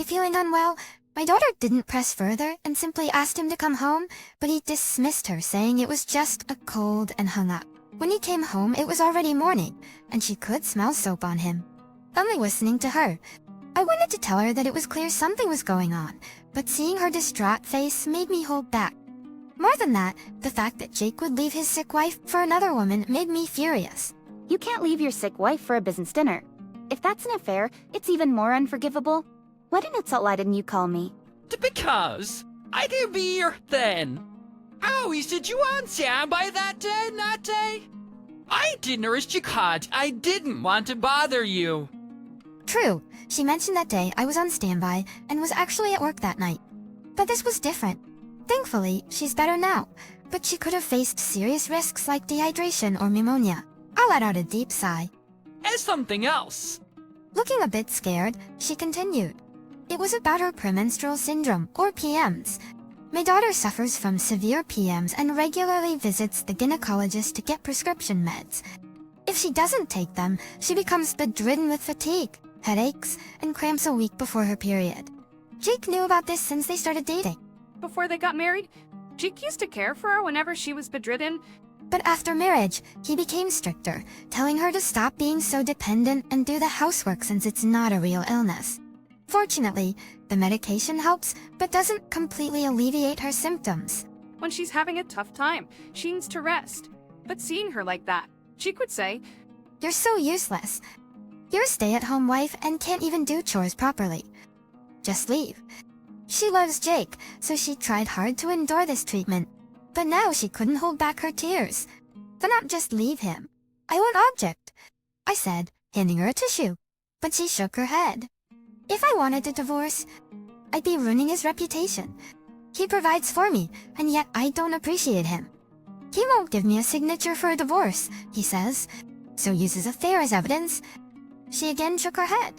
Feeling unwell, my daughter didn't press further and simply asked him to come home, but he dismissed her, saying it was just a cold, and hung up. When he came home, it was already morning, and she could smell soap on him. Only listening to her, I wanted to tell her that it was clear something was going on, but seeing her distraught face made me hold back. More than that, the fact that Jake would leave his sick wife for another woman made me furious. You can't leave your sick wife for a business dinner. If that's an affair, it's even more unforgivable. What an insult lie didn't you call me? Because I can be here then. Howie, did you on standby that day? I did nourish you caught. I didn't want to bother you. True, she mentioned that day I was on standby and was actually at work that night. But this was different. Thankfully, she's better now, but she could have faced serious risks like dehydration or pneumonia. I let out a deep sigh. As something else. Looking a bit scared, she continued. It was about her premenstrual syndrome, or PMS. My daughter suffers from severe PMS and regularly visits the gynecologist to get prescription meds. If she doesn't take them, she becomes bedridden with fatigue, headaches, and cramps a week before her period. Jake knew about this since they started dating. Before they got married, Jake used to care for her whenever she was bedridden. But after marriage, he became stricter, telling her to stop being so dependent and do the housework since it's not a real illness. Fortunately, the medication helps, but doesn't completely alleviate her symptoms. When she's having a tough time, she needs to rest. But seeing her like that, Jake would say, You're so useless. You're a stay-at-home wife and can't even do chores properly. Just leave. She loves Jake, so she tried hard to endure this treatment. But now she couldn't hold back her tears. Then not just leave him. I want object, I said, handing her a tissue. But she shook her head. If I wanted a divorce, I'd be ruining his reputation. He provides for me, and yet I don't appreciate him. He won't give me a signature for a divorce, he says, so uses affair as evidence. She again shook her head.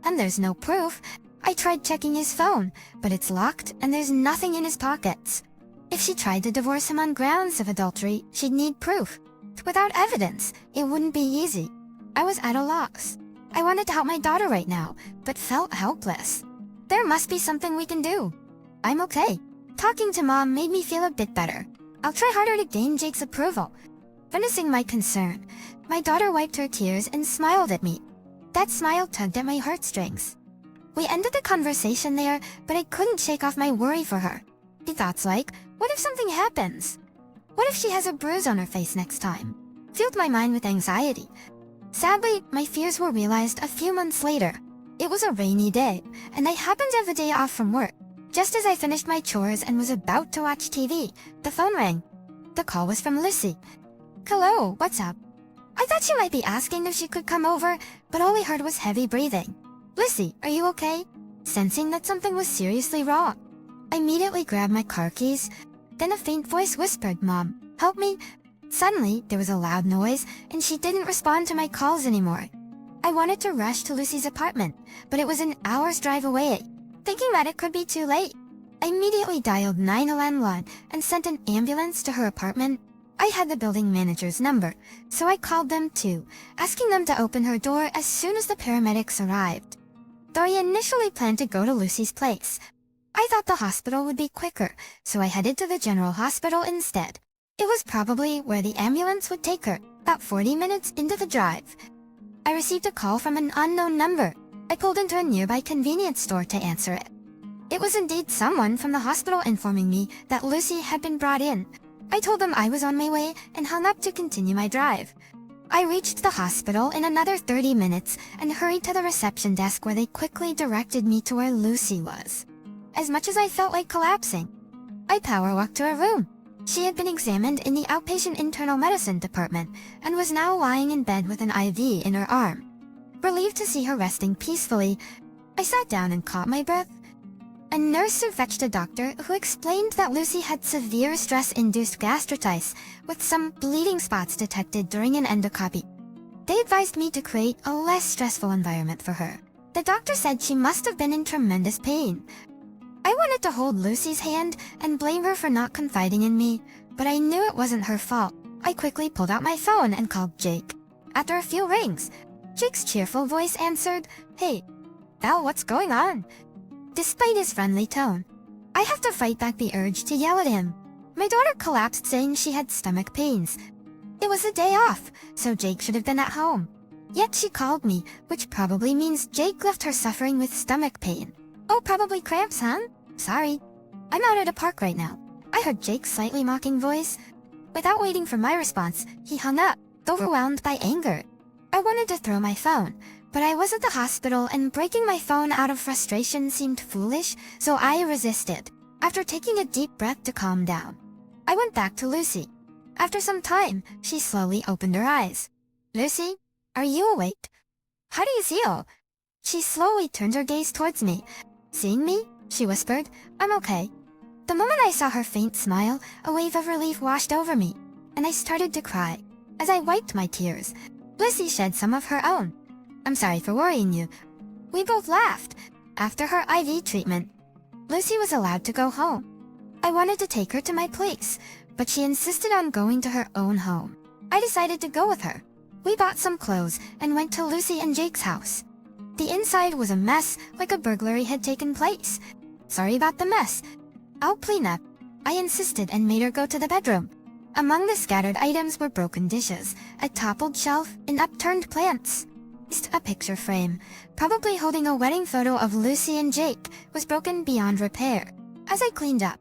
And there's no proof. I tried checking his phone, but it's locked and there's nothing in his pockets. If she tried to divorce him on grounds of adultery, she'd need proof. Without evidence, it wouldn't be easy. I was at a loss. I wanted to help my daughter right now, but felt helpless. There must be something we can do. I'm okay. Talking to Mom made me feel a bit better. I'll try harder to gain Jake's approval. Finishing my concern, my daughter wiped her tears and smiled at me. That smile tugged at my heartstrings. We ended the conversation there, but I couldn't shake off my worry for her. The thoughts like, what if something happens? What if she has a bruise on her face next time? Filled my mind with anxiety. Sadly, my fears were realized a few months later. It was a rainy day, and I happened to have the day off from work. Just as I finished my chores and was about to watch TV, the phone rang. The call was from Lucy. Hello, what's up? I thought she might be asking if she could come over, but all I heard was heavy breathing. Lucy, are you okay? Sensing that something was seriously wrong. I immediately grabbed my car keys. Then a faint voice whispered, Mom, help me. Suddenly, there was a loud noise, and she didn't respond to my calls anymore. I wanted to rush to Lucy's apartment, but it was an hour's drive away. Thinking that it could be too late, I immediately dialed 911 and sent an ambulance to her apartment. I had the building manager's number, so I called them too, asking them to open her door as soon as the paramedics arrived. Though I initially planned to go to Lucy's place, I thought the hospital would be quicker, so I headed to the general hospital instead. It was probably where the ambulance would take her, about 40 minutes into the drive. I received a call from an unknown number. I pulled into a nearby convenience store to answer it. It was indeed someone from the hospital informing me that Lucy had been brought in. I told them I was on my way and hung up to continue my drive. I reached the hospital in another 30 minutes and hurried to the reception desk where they quickly directed me to where Lucy was. as much as I felt like collapsing. I power walked to her room. She had been examined in the outpatient internal medicine department and was now lying in bed with an IV in her arm. Relieved to see her resting peacefully, I sat down and caught my breath. A nurse fetched a doctor who explained that Lucy had severe stress-induced gastritis with some bleeding spots detected during an endoscopy. They advised me to create a less stressful environment for her. The doctor said she must have been in tremendous pain. I wanted to hold Lucy's hand and blame her for not confiding in me, but I knew it wasn't her fault. I quickly pulled out my phone and called Jake. After a few rings, Jake's cheerful voice answered, "Hey, Val, what's going on?" Despite his friendly tone, I have to fight back the urge to yell at him. My daughter collapsed saying she had stomach pains. It was a day off, so Jake should have been at home. Yet she called me, which probably means Jake left her suffering with stomach pain. Oh, probably cramps, huh? Sorry. I'm out at a park right now. I heard Jake's slightly mocking voice. Without waiting for my response, he hung up, overwhelmed by anger. I wanted to throw my phone, but I was at the hospital and breaking my phone out of frustration seemed foolish, so I resisted. After taking a deep breath to calm down, I went back to Lucy. After some time, she slowly opened her eyes. "Lucy, are you awake? How do you feel?" She slowly turned her gaze towards me. "Seeing me?" she whispered. "I'm okay." The moment I saw her faint smile, a wave of relief washed over me, and I started to cry. As I wiped my tears, Lucy shed some of her own. "I'm sorry for worrying you." We both laughed. After her IV treatment, Lucy was allowed to go home. I wanted to take her to my place, but she insisted on going to her own home. I decided to go with her. We bought some clothes and went to Lucy and Jake's house. The inside was a mess, like a burglary had taken place. "Sorry about the mess. I'll clean up," I insisted and made her go to the bedroom. Among the scattered items were broken dishes, a toppled shelf, and upturned plants. A picture frame, probably holding a wedding photo of Lucy and Jake, was broken beyond repair. As I cleaned up,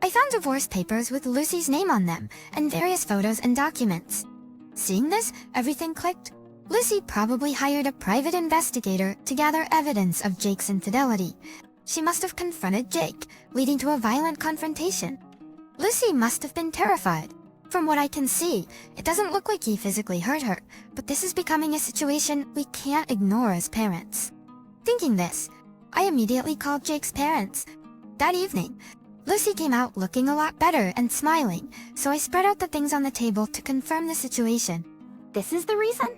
I found divorce papers with Lucy's name on them and various photos and documents. Seeing this, everything clicked. Lucy probably hired a private investigator to gather evidence of Jake's infidelity. She must have confronted Jake, leading to a violent confrontation. Lucy must have been terrified. From what I can see, it doesn't look like he physically hurt her, but this is becoming a situation we can't ignore as parents. Thinking this, I immediately called Jake's parents. That evening, Lucy came out looking a lot better and smiling, so I spread out the things on the table to confirm the situation. This is the reason?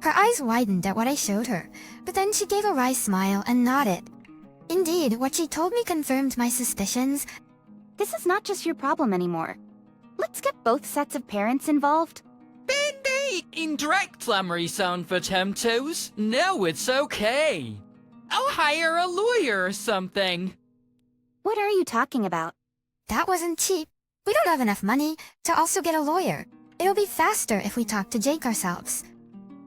Her eyes widened at what I showed her, but then she gave a wry smile and nodded. Indeed, what she told me confirmed my suspicions. This is not just your problem anymore. Let's get both sets of parents involved. Bendy! Indirect summary sound for temptos? No, it's okay. I'll hire a lawyer or something. What are you talking about? That wasn't cheap. We don't have enough money to also get a lawyer. It'll be faster if we talk to Jake ourselves.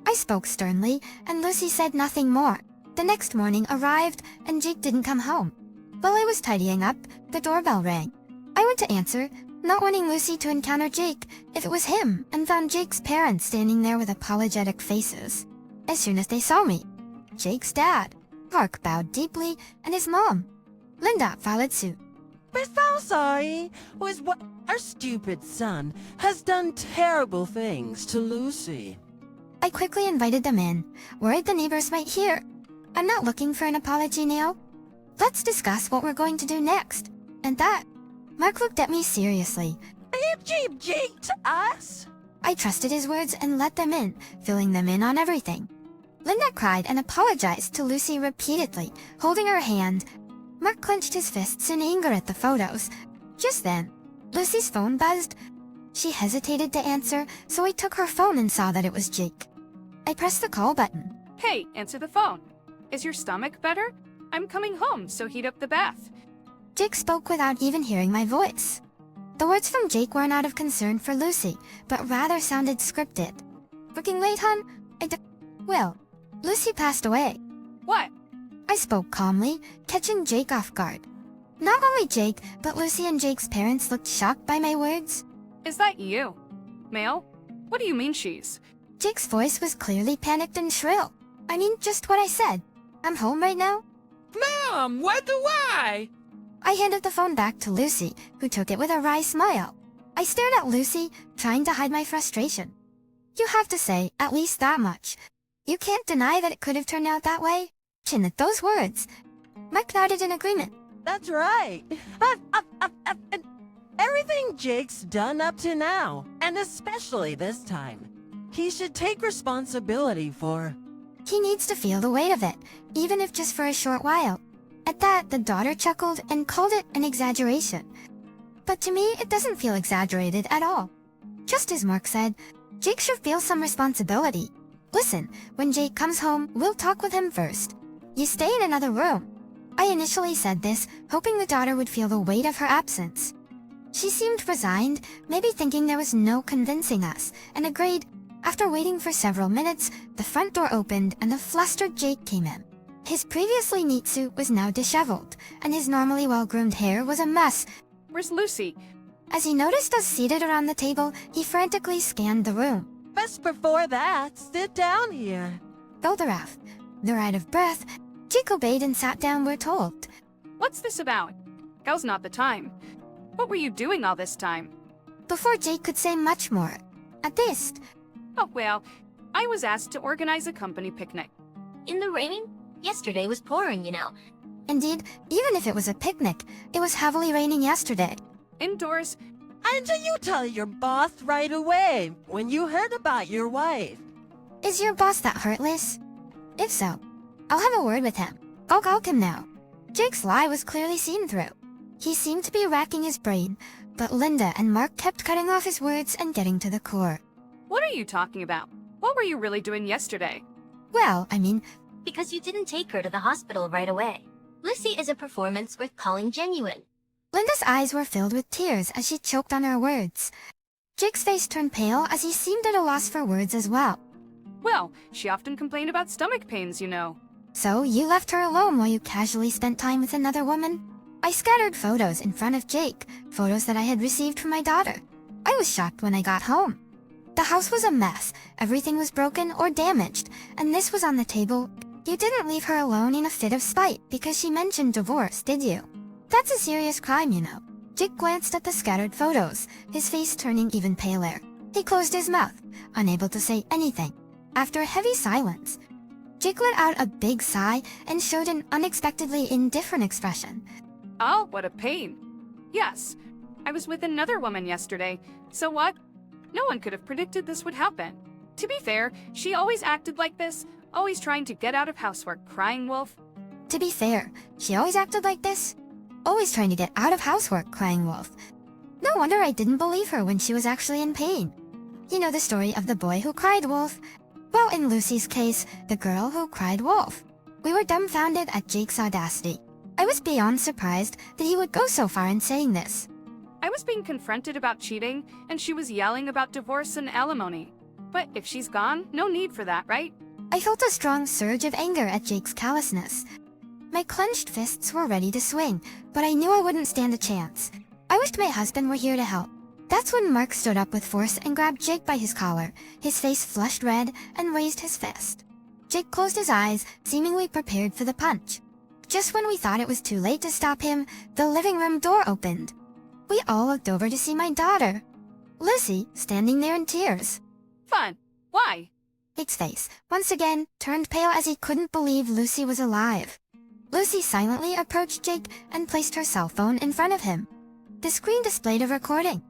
I spoke sternly, and Lucy said nothing more. The next morning arrived, and Jake didn't come home. While I was tidying up, the doorbell rang. I went to answer, not wanting Lucy to encounter Jake if it was him, and found Jake's parents standing there with apologetic faces. As soon as they saw me, Jake's dad, Park, bowed deeply, and his mom, Linda, followed suit. "We're so sorry. Our stupid son has done terrible things to Lucy." I quickly invited them in, worried the neighbors might hear. I'm not looking for an apology now. Let's discuss what we're going to do next. And that, Mark looked at me seriously. "You Jake to us?" I trusted his words and let them in, filling them in on everything. Linda cried and apologized to Lucy repeatedly, holding her hand. Mark clenched his fists in anger at the photos. Just then, Lucy's phone buzzed. She hesitated to answer, so I took her phone and saw that it was Jake. I pressed the call button. Hey, answer the phone. Is your stomach better? I'm coming home, so heat up the bath. Jake spoke without even hearing my voice. The words from Jake weren't out of concern for Lucy, but rather sounded scripted. "Looking late, hon? Well, Lucy passed away." What? I spoke calmly, catching Jake off guard. Not only Jake, but Lucy and Jake's parents looked shocked by my words. Is that you? Male? What do you mean she's? Jake's voice was clearly panicked and shrill. I mean, just what I said. I'm home right now. Mom, what do I? I handed the phone back to Lucy, who took it with a wry smile. I stared at Lucy, trying to hide my frustration. You have to say at least that much. You can't deny that it could have turned out that way. Chin at those words. Mike nodded in agreement. That's right. Everything Jake's done up to now, and especially this time, he should take responsibility for. He needs to feel the weight of it, even if just for a short while. At that, the daughter chuckled and called it an exaggeration. But to me, it doesn't feel exaggerated at all. Just as Mark said, Jake should feel some responsibility. Listen, when Jake comes home, we'll talk with him first. You stay in another room. I initially said this, hoping the daughter would feel the weight of her absence. She seemed resigned, maybe thinking there was no convincing us, and agreed. After waiting for several minutes, the front door opened and a flustered Jake came in. His previously neat suit was now disheveled, and his normally well-groomed hair was a mess. Where's Lucy? As he noticed us seated around the table, he frantically scanned the room. Just before that, sit down here. Goldaraf. They're out of breath. Jake obeyed and sat down, we're told. What's this about? Now's not the time. What were you doing all this time? Before Jake could say much more. At this. Oh, well, I was asked to organize a company picnic. In the rain? Yesterday was pouring, you know. Indeed, even if it was a picnic, it was heavily raining yesterday. Indoors. And you tell your boss right away when you heard about your wife. Is your boss that heartless? If so, I'll have a word with him. I'll gawk him now. Jake's lie was clearly seen through. He seemed to be racking his brain, but Linda and Mark kept cutting off his words and getting to the core. What are you talking about? What were you really doing yesterday? Well, I mean... Because you didn't take her to the hospital right away. Lucy is a performance worth calling genuine. Linda's eyes were filled with tears as she choked on her words. Jake's face turned pale as he seemed at a loss for words as well. Well, she often complained about stomach pains, you know. So you left her alone while you casually spent time with another woman? I scattered photos in front of Jake, photos that I had received from my daughter. I was shocked when I got home. The house was a mess, everything was broken or damaged, and this was on the table. You didn't leave her alone in a fit of spite because she mentioned divorce, did you? That's a serious crime, you know. Jake glanced at the scattered photos, his face turning even paler. He closed his mouth, unable to say anything. After a heavy silence, Jake let out a big sigh and showed an unexpectedly indifferent expression. Oh, what a pain. Yes, I was with another woman yesterday. So what? No one could have predicted this would happen. To be fair, she always acted like this, always trying to get out of housework, crying wolf. To be fair, she always acted like this? Always trying to get out of housework, crying wolf. No wonder I didn't believe her when she was actually in pain. You know the story of the boy who cried wolf? Well, in Lucy's case, the girl who cried wolf. We were dumbfounded at Jake's audacity. I was beyond surprised that he would go so far in saying this. I was being confronted about cheating, and she was yelling about divorce and alimony. But if she's gone, no need for that, right? I felt a strong surge of anger at Jake's callousness. My clenched fists were ready to swing, but I knew I wouldn't stand a chance. I wished my husband were here to help. That's when Mark stood up with force and grabbed Jake by his collar, his face flushed red, and raised his fist. Jake closed his eyes, seemingly prepared for the punch. Just when we thought it was too late to stop him, the living room door opened. We all looked over to see my daughter, Lucy, standing there in tears. Fun. Why? Jake's face, once again, turned pale as he couldn't believe Lucy was alive. Lucy silently approached Jake and placed her cell phone in front of him. The screen displayed a recording.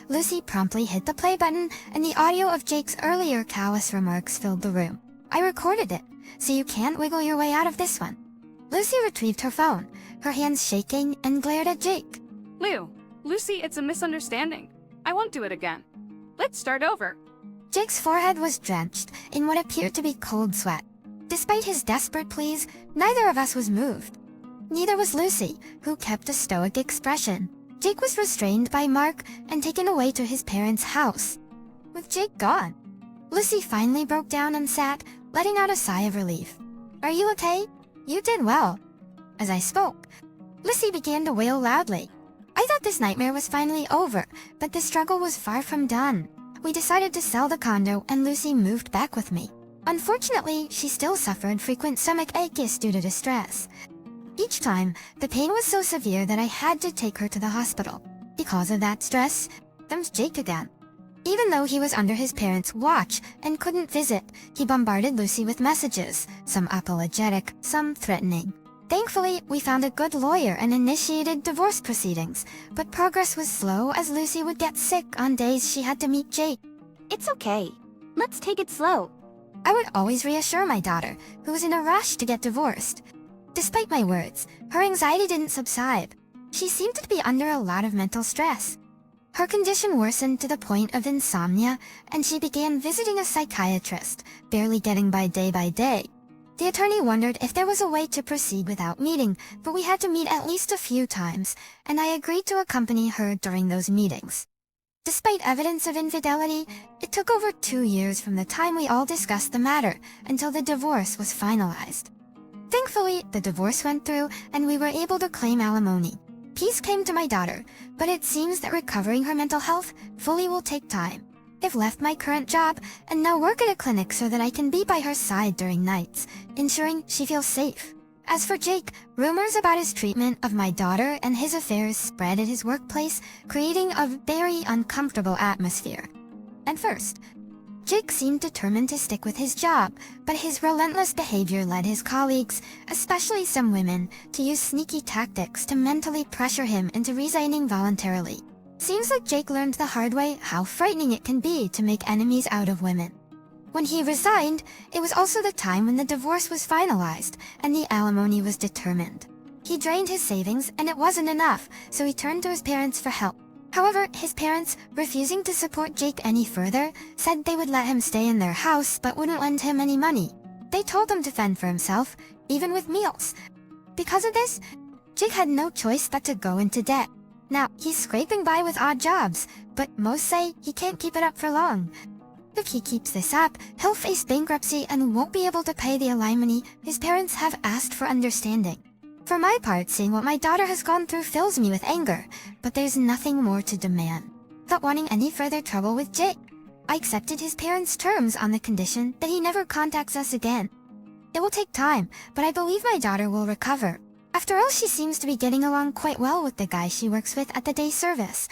Lucy promptly hit the play button, and the audio of Jake's earlier callous remarks filled the room. I recorded it, so you can't wiggle your way out of this one. Lucy retrieved her phone, her hands shaking, and glared at Jake. Lucy, it's a misunderstanding. I won't do it again. Let's start over. Jake's forehead was drenched in what appeared to be cold sweat. Despite his desperate pleas, neither of us was moved. Neither was Lucy, who kept a stoic expression. Jake was restrained by Mark and taken away to his parents' house. With Jake gone, Lucy finally broke down and sat, letting out a sigh of relief. Are you okay? You did well. As I spoke, Lucy began to wail loudly. I thought this nightmare was finally over, but the struggle was far from done. We decided to sell the condo and Lucy moved back with me. Unfortunately, she still suffered frequent stomach aches due to distress. Each time, the pain was so severe that I had to take her to the hospital. Because of that stress, comes Jake again. Even though he was under his parents' watch and couldn't visit, he bombarded Lucy with messages, some apologetic, some threatening. Thankfully, we found a good lawyer and initiated divorce proceedings, but progress was slow as Lucy would get sick on days she had to meet Jake. It's okay. Let's take it slow. I would always reassure my daughter, who was in a rush to get divorced. Despite my words, her anxiety didn't subside. She seemed to be under a lot of mental stress. Her condition worsened to the point of insomnia, and she began visiting a psychiatrist, barely getting by day. The attorney wondered if there was a way to proceed without meeting, but we had to meet at least a few times, and I agreed to accompany her during those meetings. Despite evidence of infidelity, it took over 2 years from the time we all discussed the matter until the divorce was finalized. Thankfully, the divorce went through and we were able to claim alimony. Peace came to my daughter, but it seems that recovering her mental health fully will take time. I've left my current job and now work at a clinic so that I can be by her side during nights, ensuring she feels safe. As for Jake, rumors about his treatment of my daughter and his affairs spread at his workplace, creating a very uncomfortable atmosphere. At first, Jake seemed determined to stick with his job, but his relentless behavior led his colleagues, especially some women, to use sneaky tactics to mentally pressure him into resigning voluntarily. Seems like Jake learned the hard way how frightening it can be to make enemies out of women. When he resigned, it was also the time when the divorce was finalized and the alimony was determined. He drained his savings and it wasn't enough, so he turned to his parents for help. However, his parents, refusing to support Jake any further, said they would let him stay in their house but wouldn't lend him any money. They told him to fend for himself, even with meals. Because of this, Jake had no choice but to go into debt. Now, he's scraping by with odd jobs, but most say he can't keep it up for long. If he keeps this up, he'll face bankruptcy and won't be able to pay the alimony his parents have asked for understanding. For my part, seeing what my daughter has gone through fills me with anger, but there's nothing more to demand. Not wanting any further trouble with Jake, I accepted his parents' terms on the condition that he never contacts us again. It will take time, but I believe my daughter will recover. After all, she seems to be getting along quite well with the guy she works with at the day service.